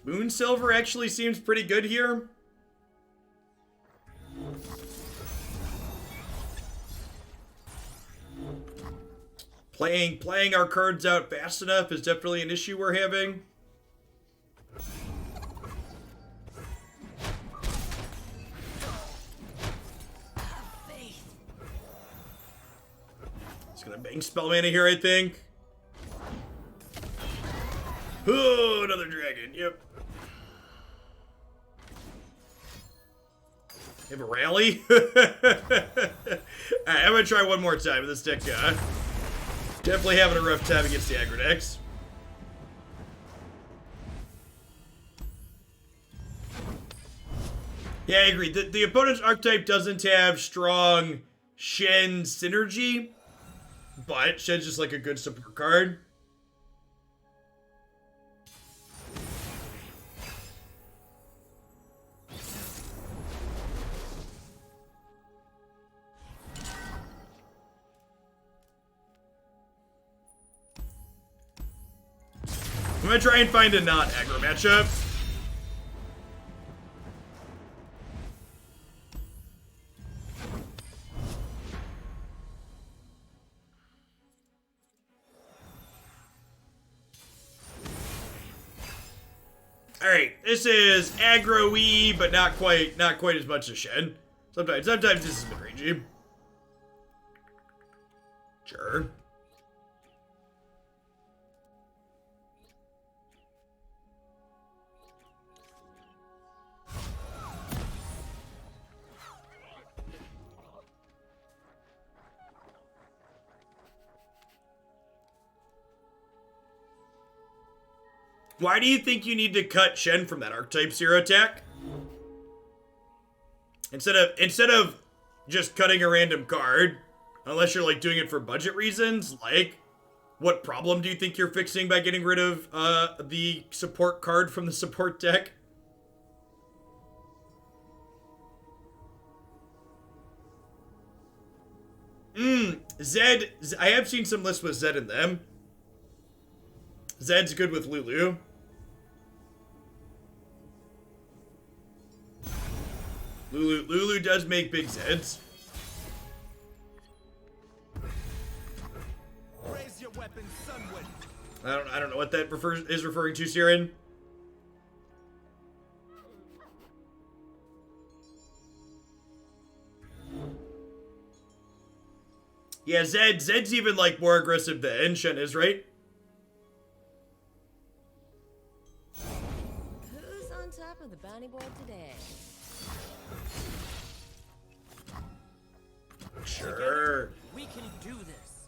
Moon Silver actually seems pretty good here. Playing our cards out fast enough is definitely an issue we're having. It's gonna bang spell mana here, I think. Oh, another dragon. Yep. Have a rally? Alright, I'm gonna try one more time with this deck. Definitely having a rough time against the aggro decks. Yeah, I agree. The opponent's archetype doesn't have strong Shen synergy, but Shen's just like a good support card. I'm gonna try and find a non-aggro matchup. Alright, this is aggro-y, but not quite as much as Shen. Sometimes this is mid-rangey. Sure. Why do you think you need to cut Shen from that archetype 0 attack? Instead of just cutting a random card, unless you're like doing it for budget reasons, like what problem do you think you're fixing by getting rid of the support card from the support deck? Zed, I have seen some lists with Zed in them. Zed's good with Lulu. Lulu does make big Zeds. Raise your weapon, Sunwood. I don't know what that is referring to, Siren. Yeah, Zed's even like more aggressive than Shen is, right? Who's on top of the bounty board today? Sure. We can do this.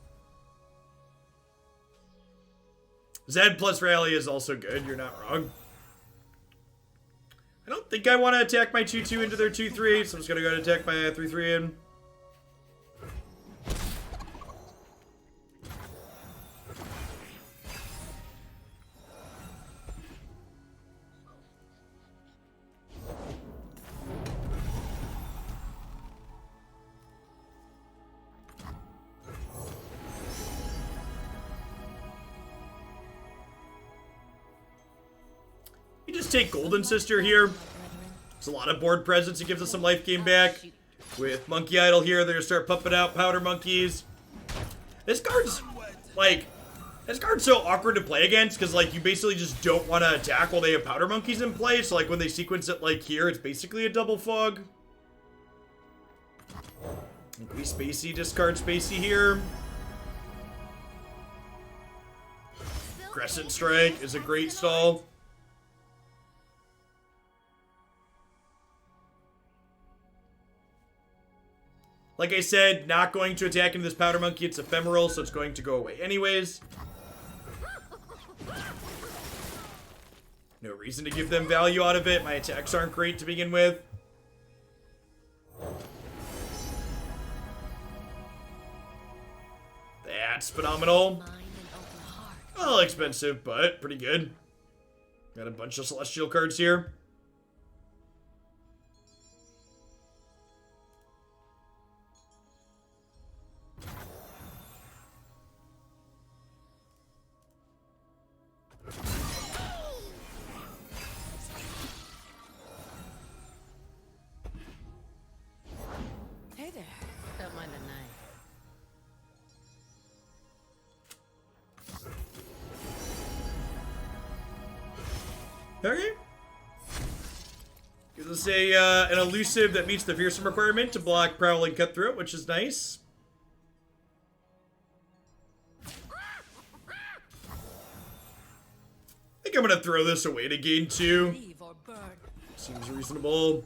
Zed plus Rally is also good. You're not wrong. I don't think I want to attack my 2-2 into their 2-3, so I'm just going to go and attack my 3-3 in. You just take Golden Sister here. There's a lot of board presence. It gives us some life gain back. With Monkey Idol here, they're gonna start pumping out Powder Monkeys. This card's so awkward to play against because like you basically just don't want to attack while they have Powder Monkeys in play. So like when they sequence it like here, it's basically a double fog. We Spacey, discard Spacey here. Crescent Strike is a great stall. Like I said, not going to attack into this Powder Monkey. It's ephemeral, so it's going to go away anyways. No reason to give them value out of it. My attacks aren't great to begin with. That's phenomenal. A little expensive, but pretty good. Got a bunch of Celestial cards here. Okay. Gives us a an elusive that meets the fearsome requirement to block Prowling Cutthroat, which is nice. I think I'm gonna throw this away to gain 2. Leave or burn. Seems reasonable.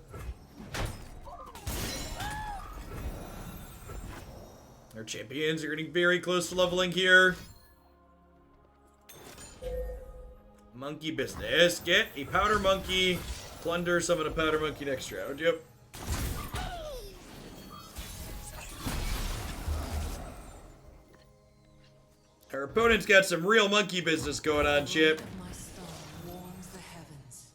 Our champions are getting very close to leveling here. Monkey business. Get a powder monkey. Plunder, summon a powder monkey next round. Yep. Our opponent's got some real monkey business going on, Chip. My star warms the heavens.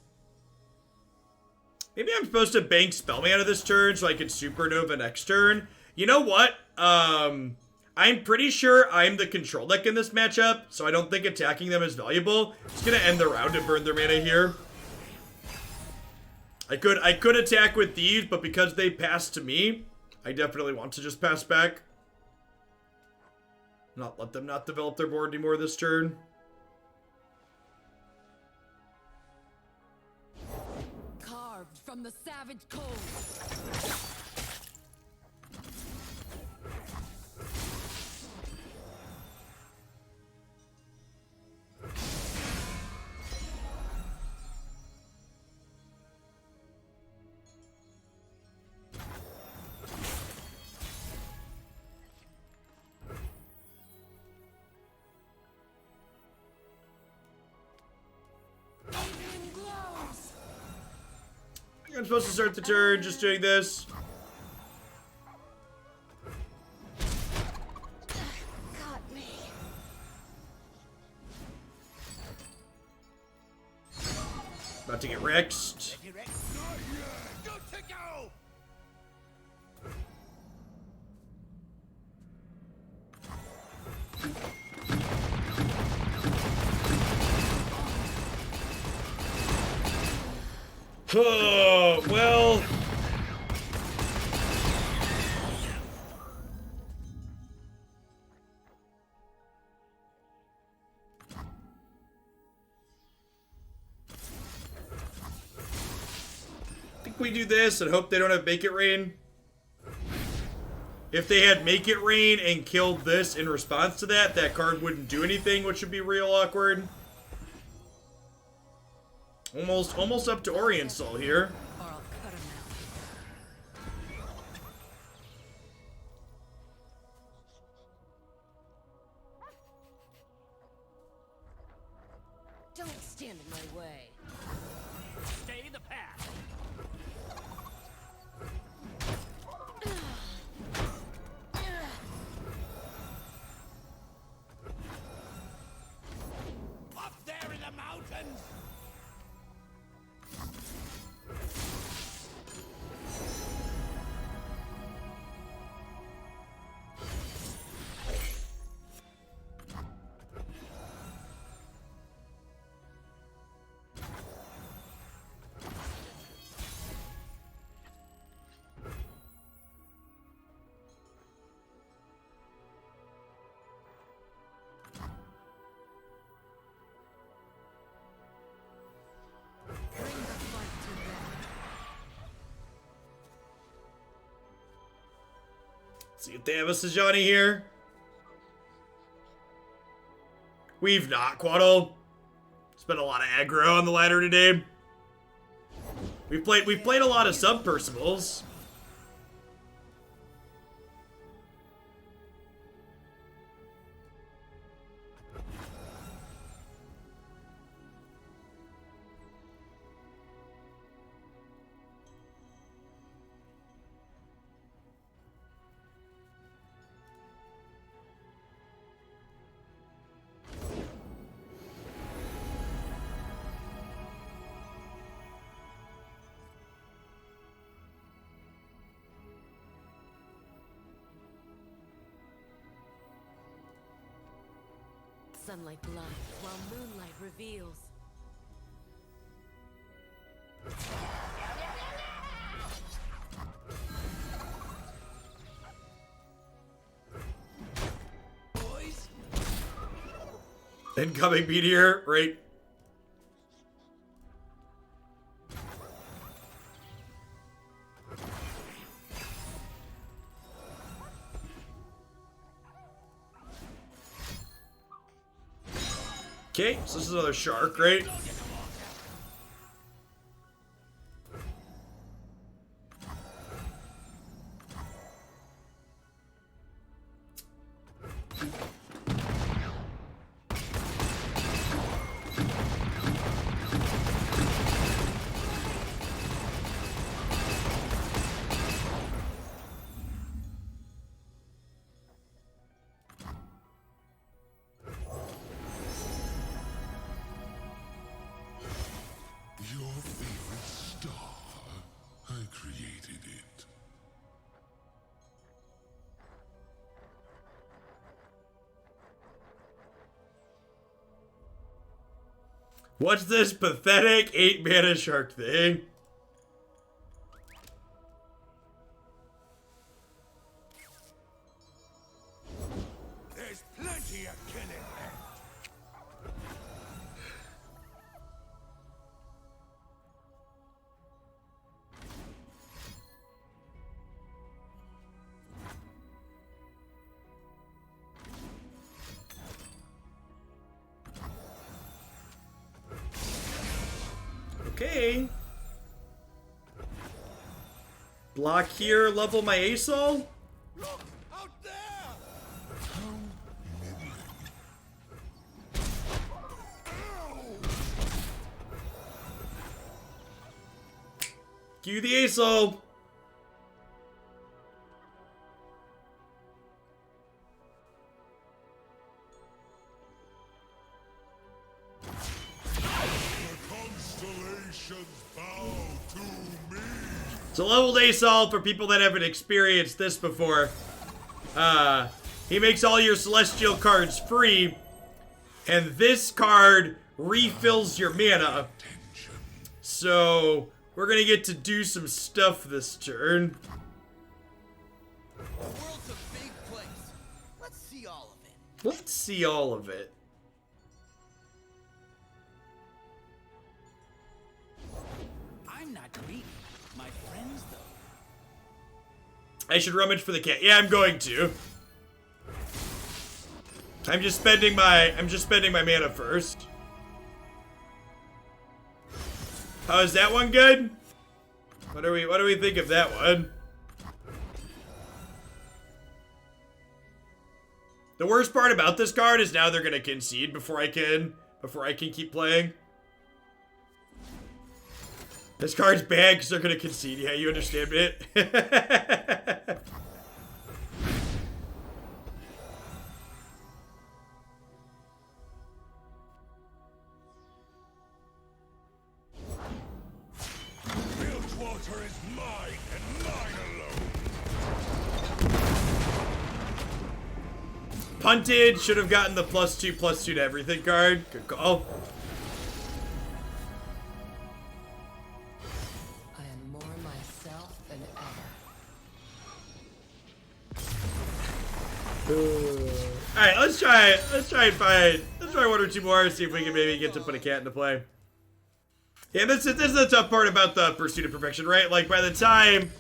Maybe I'm supposed to bank Spell Mana this turn so I can Supernova next turn. You know what? I'm pretty sure I'm the control deck in this matchup, so I don't think attacking them is valuable. Just gonna end the round and burn their mana here. I could attack with these, but because they passed to me, I definitely want to just pass back. Not let them not develop their board anymore this turn. Carved from the savage cold. I'm supposed to start the turn just doing this. Got me. About to get Rexed. Good to go! Oh, well. I think we do this and hope they don't have Make It Rain. If they had Make It Rain and killed this in response to that, that card wouldn't do anything, which would be real awkward. Almost up to Orient Soul here. Or I'll cut him out. Don't stand in my way. Stay the path. Up there in the mountains! Bring the fight to them. See if they have a Sejani here. We've not, Quaddle. It's been a lot of aggro on the ladder today. We've played a lot of sub Percivals. Sunlight blinds while moonlight reveals. Boys? Incoming meteor, right? Okay, so this is another shark, right? Your favorite star. I created it. What's this pathetic 8-mana shark thing? There's plenty of killing left. Okay. Block here, level my ASOL. Look out there! Cue the ASOL. Constellations bow to me. So leveled ASOL, for people that haven't experienced this before, he makes all your celestial cards free, and this card refills your mana. So we're gonna get to do some stuff this turn. The world's a big place. Let's see all of it. Let's see all of it. I'm not greedy. My friends, though. I should rummage for the cat. Yeah, I'm going to. I'm just spending my mana first. How is that one good? What do we think of that one? The worst part about this card is now they're gonna concede before I can keep playing. This card's bad because they're gonna concede. Yeah, you understand it? Bilgewater is mine and mine alone. Punted. Should have gotten the +2/+2 to everything card. Good call. I am more myself than ever. All right, let's try one or two more. See if we can maybe get to put a cat into play. Yeah, this is the tough part about the Pursuit of Perfection, right? Like by the time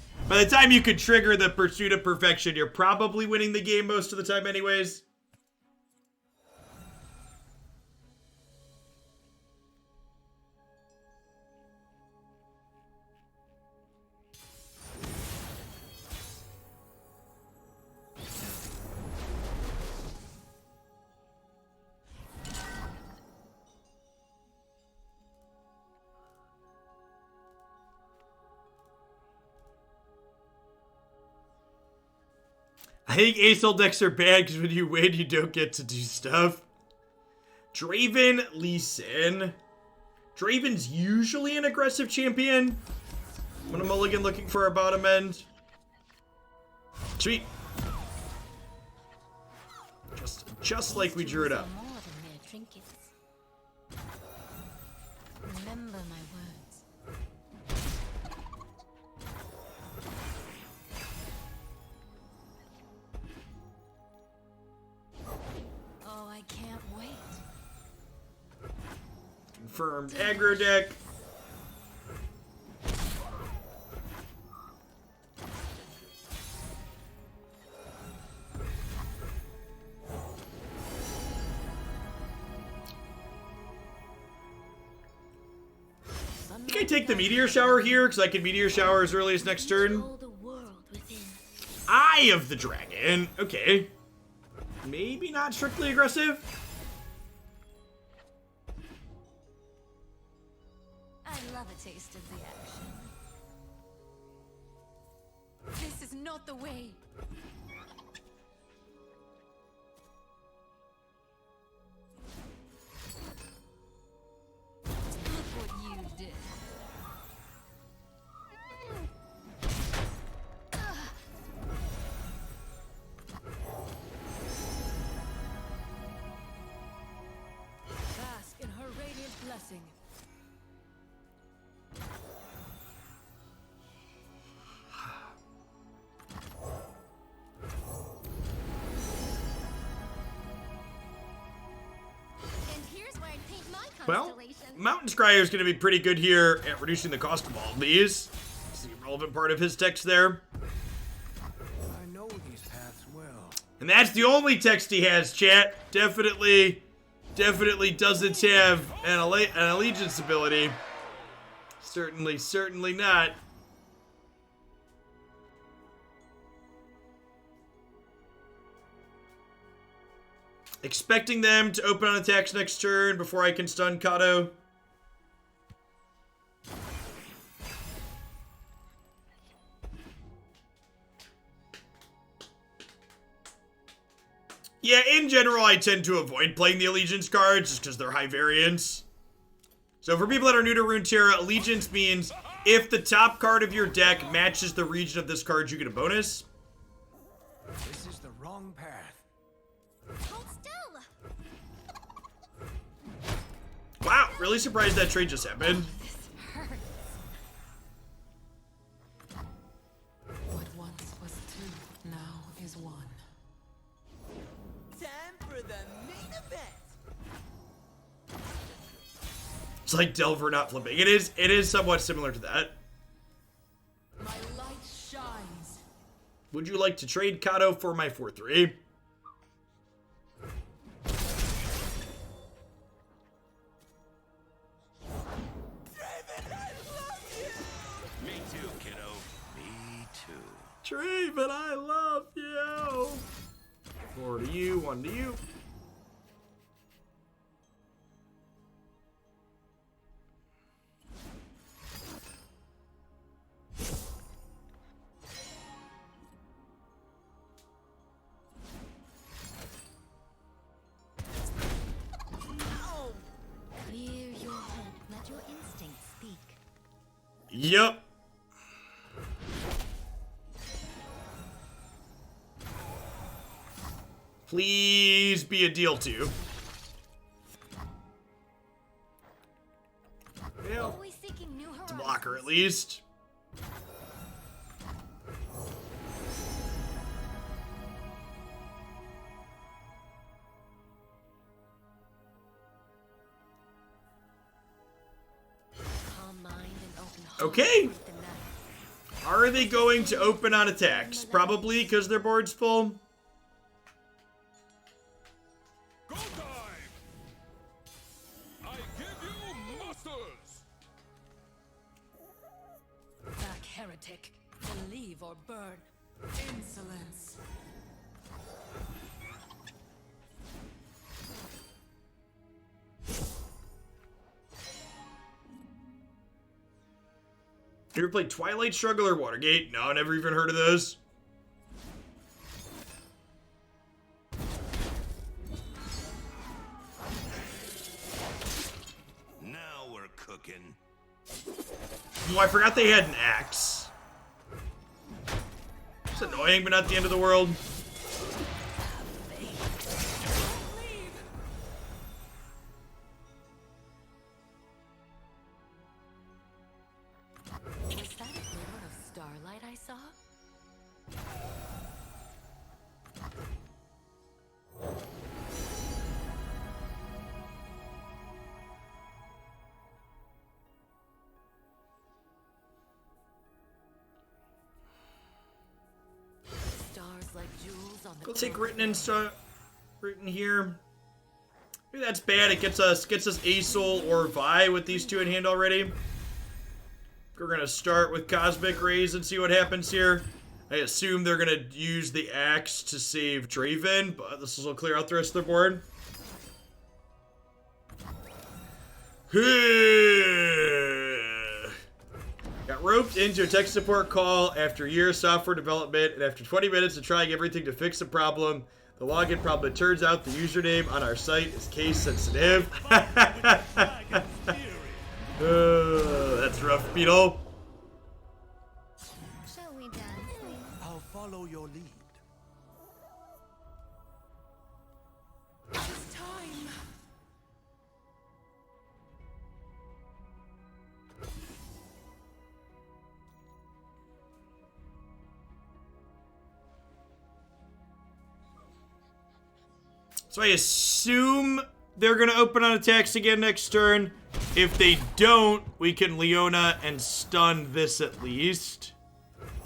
you could trigger the Pursuit of Perfection, you're probably winning the game most of the time, anyways. I think ASOL decks are bad because when you win, you don't get to do stuff. Draven Lee Sin. Draven's usually an aggressive champion. I'm gonna mulligan looking for a bottom end. Sweet. Just like we drew it up. More than mere trinkets. Remember my words. Oh, I can't wait. Confirmed aggro deck. think I take the Meteor Shower here, because I can Meteor Shower as early as next turn. Control the world within. Eye of the Dragon. Okay. Maybe not strictly aggressive. I love a taste of the action. This is not the way. Look what you did. Bask in her radiant blessing. And here's where I'd paint my Well, constellation. Mountain Scryer is going to be pretty good here at reducing the cost of all of these. It's the relevant part of his text there. I know these paths well. And that's the only text he has, chat. Definitely doesn't have an allegiance ability. Certainly not. Expecting them to open on attacks next turn before I can stun Kato. Yeah, in general, I tend to avoid playing the Allegiance cards just because they're high variance. So for people that are new to Runeterra, Allegiance means if the top card of your deck matches the region of this card, you get a bonus. This is the wrong path. Hold still. Wow, really surprised that trade just happened. This hurts. What once was two, now is one. Time for the main event. It's like Delver not flipping. It is somewhat similar to that. My light shines. Would you like to trade Kato for my 4/3? Me too, kiddo. Me too. Draven, I love you. 4 to you, 1 to you. Clear your head. Let your instincts speak. Yep. Please be a deal too. Well, Always seeking new it's a horizons. blocker at least. Calm mind and open heart. Okay. with the night. Are they going to open on attacks? Probably because their board's full. Go time! I give you monsters! Back, heretic. Believe or burn. Insolence. You ever played Twilight Struggle or Watergate? No, never even heard of those. Now we're cooking. Oh, I forgot they had an axe. It's annoying, but not the end of the world. Was that a glimmer of starlight I saw? Stars like jewels on the We'll take crown. written here. Maybe that's bad. It gets us Aesol or Vi with these two in hand already. We're gonna start with Cosmic Rays and see what happens here. I assume they're gonna use the axe to save Draven, but this will clear out the rest of their board. Got roped into a tech support call after years of software development, and after 20 minutes of trying everything to fix the problem, the login problem, it turns out the username on our site is case sensitive. That's rough, Beetle. Shall we dance, Leo? I'll follow your lead. It's time. So I assume they're going to open on attacks again next turn. If they don't, we can Leona and stun this at least.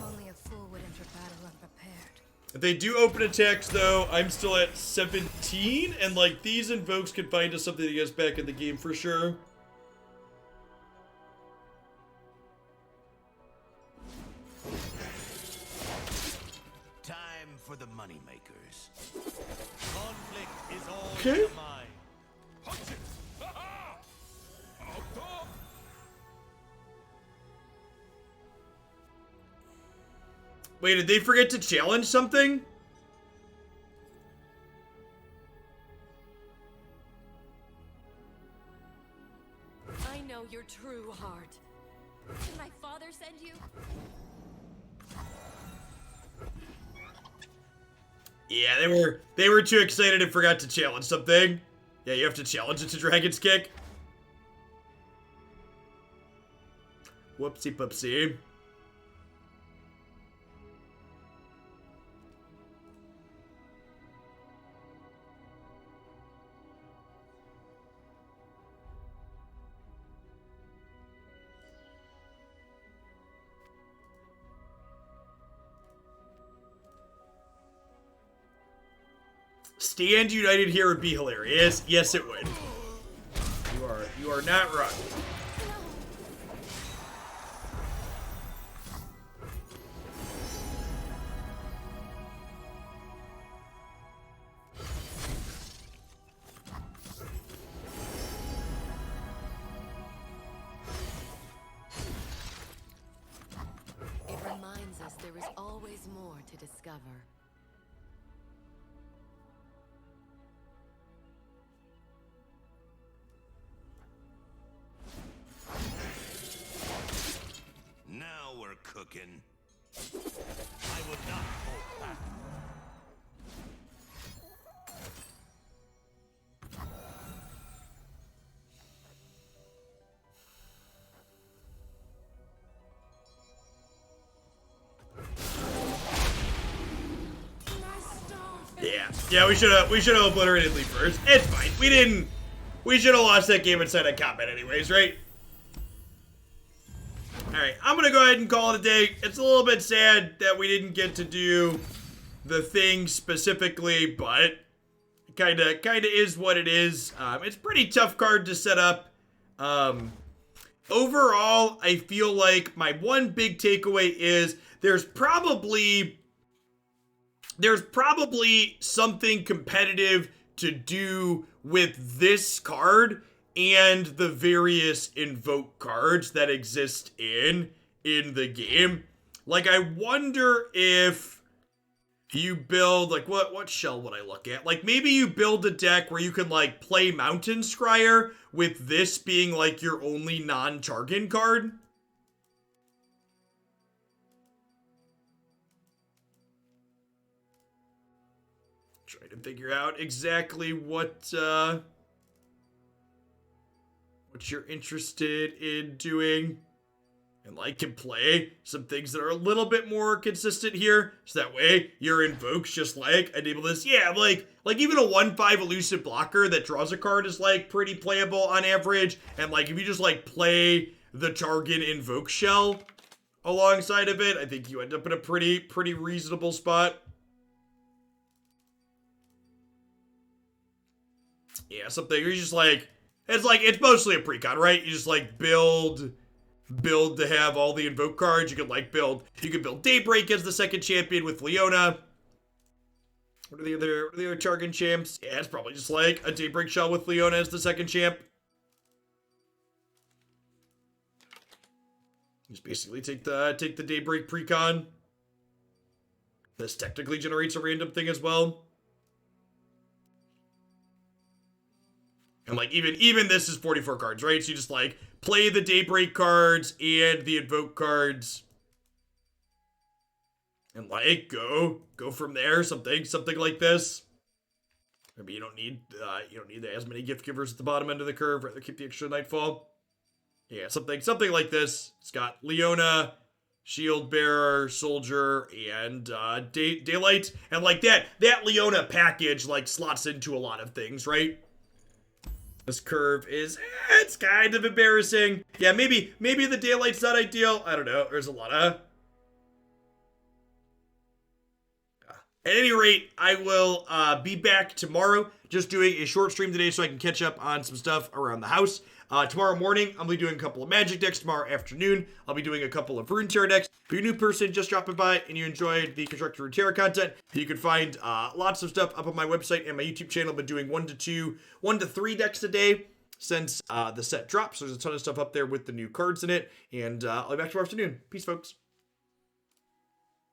Only a fool would enter battle unprepared. If they do open attacks, though, I'm still at 17, and, like, these invokes can find us something to get us back in the game for sure. Time for the moneymakers. Conflict is all Okay. in the mind. Wait, did they forget to challenge something? I know your true heart. Did my father send you? Yeah, they were too excited and forgot to challenge something. Yeah, you have to challenge it to Dragon's Kick. Whoopsie poopsie. Stand United here would be hilarious. Yes, it would. You are not wrong. It reminds us there is always more to discover. Now we're cooking. I will not hold back. Yeah, we should have obliterated Leap first. It's fine. We should have lost that game inside of combat anyways, right? Alright, I'm gonna go ahead and call it a day. It's a little bit sad that we didn't get to do the thing specifically, but it kinda is what it is. It's a pretty tough card to set up. Overall, I feel like my one big takeaway is there's probably something competitive to do with this card and the various invoke cards that exist in the game. Like, I wonder if you build, like, what shell would I look at? Like, maybe you build a deck where you can, like, play Mountain Scryer with this being, like, your only non-Targon card. Trying to figure out exactly what you're interested in doing. And like can play some things that are a little bit more consistent here. So that way your invokes just like enable this. Yeah, like even a 1/5 elusive blocker that draws a card is like pretty playable on average. And like if you just like play the Targon invoke shell alongside of it, I think you end up in a pretty reasonable spot. Yeah, something you're just like, it's mostly a precon, right? You just like build build to have all the Invoke cards. You could like build Daybreak as the second champion with Leona. What are the other Targon champs? Yeah, it's probably just like a Daybreak shell with Leona as the second champ. Just basically take the Daybreak precon. This technically generates a random thing as well. And like even this is 44 cards, right? So you just like play the Daybreak cards and the Invoke cards. And like go from there, something like this. Maybe you don't need as many gift givers at the bottom end of the curve, rather keep the extra Nightfall. Yeah, something like this. It's got Leona, Shield Bearer, Soldier, and Daylight. And like that Leona package like slots into a lot of things, right? This curve is, it's kind of embarrassing. Yeah, maybe the Daylight's not ideal. I don't know. There's a lot of... At any rate, I will be back tomorrow, just doing a short stream today so I can catch up on some stuff around the house. Tomorrow morning, I'll be doing a couple of Magic decks. Tomorrow afternoon, I'll be doing a couple of Runeterra decks. If you're a new person just dropping by and you enjoyed the Constructed Runeterra content, you can find lots of stuff up on my website and my YouTube channel. I've been doing 1 to 3 decks a day since the set drops. There's a ton of stuff up there with the new cards in it. And I'll be back tomorrow afternoon. Peace, folks.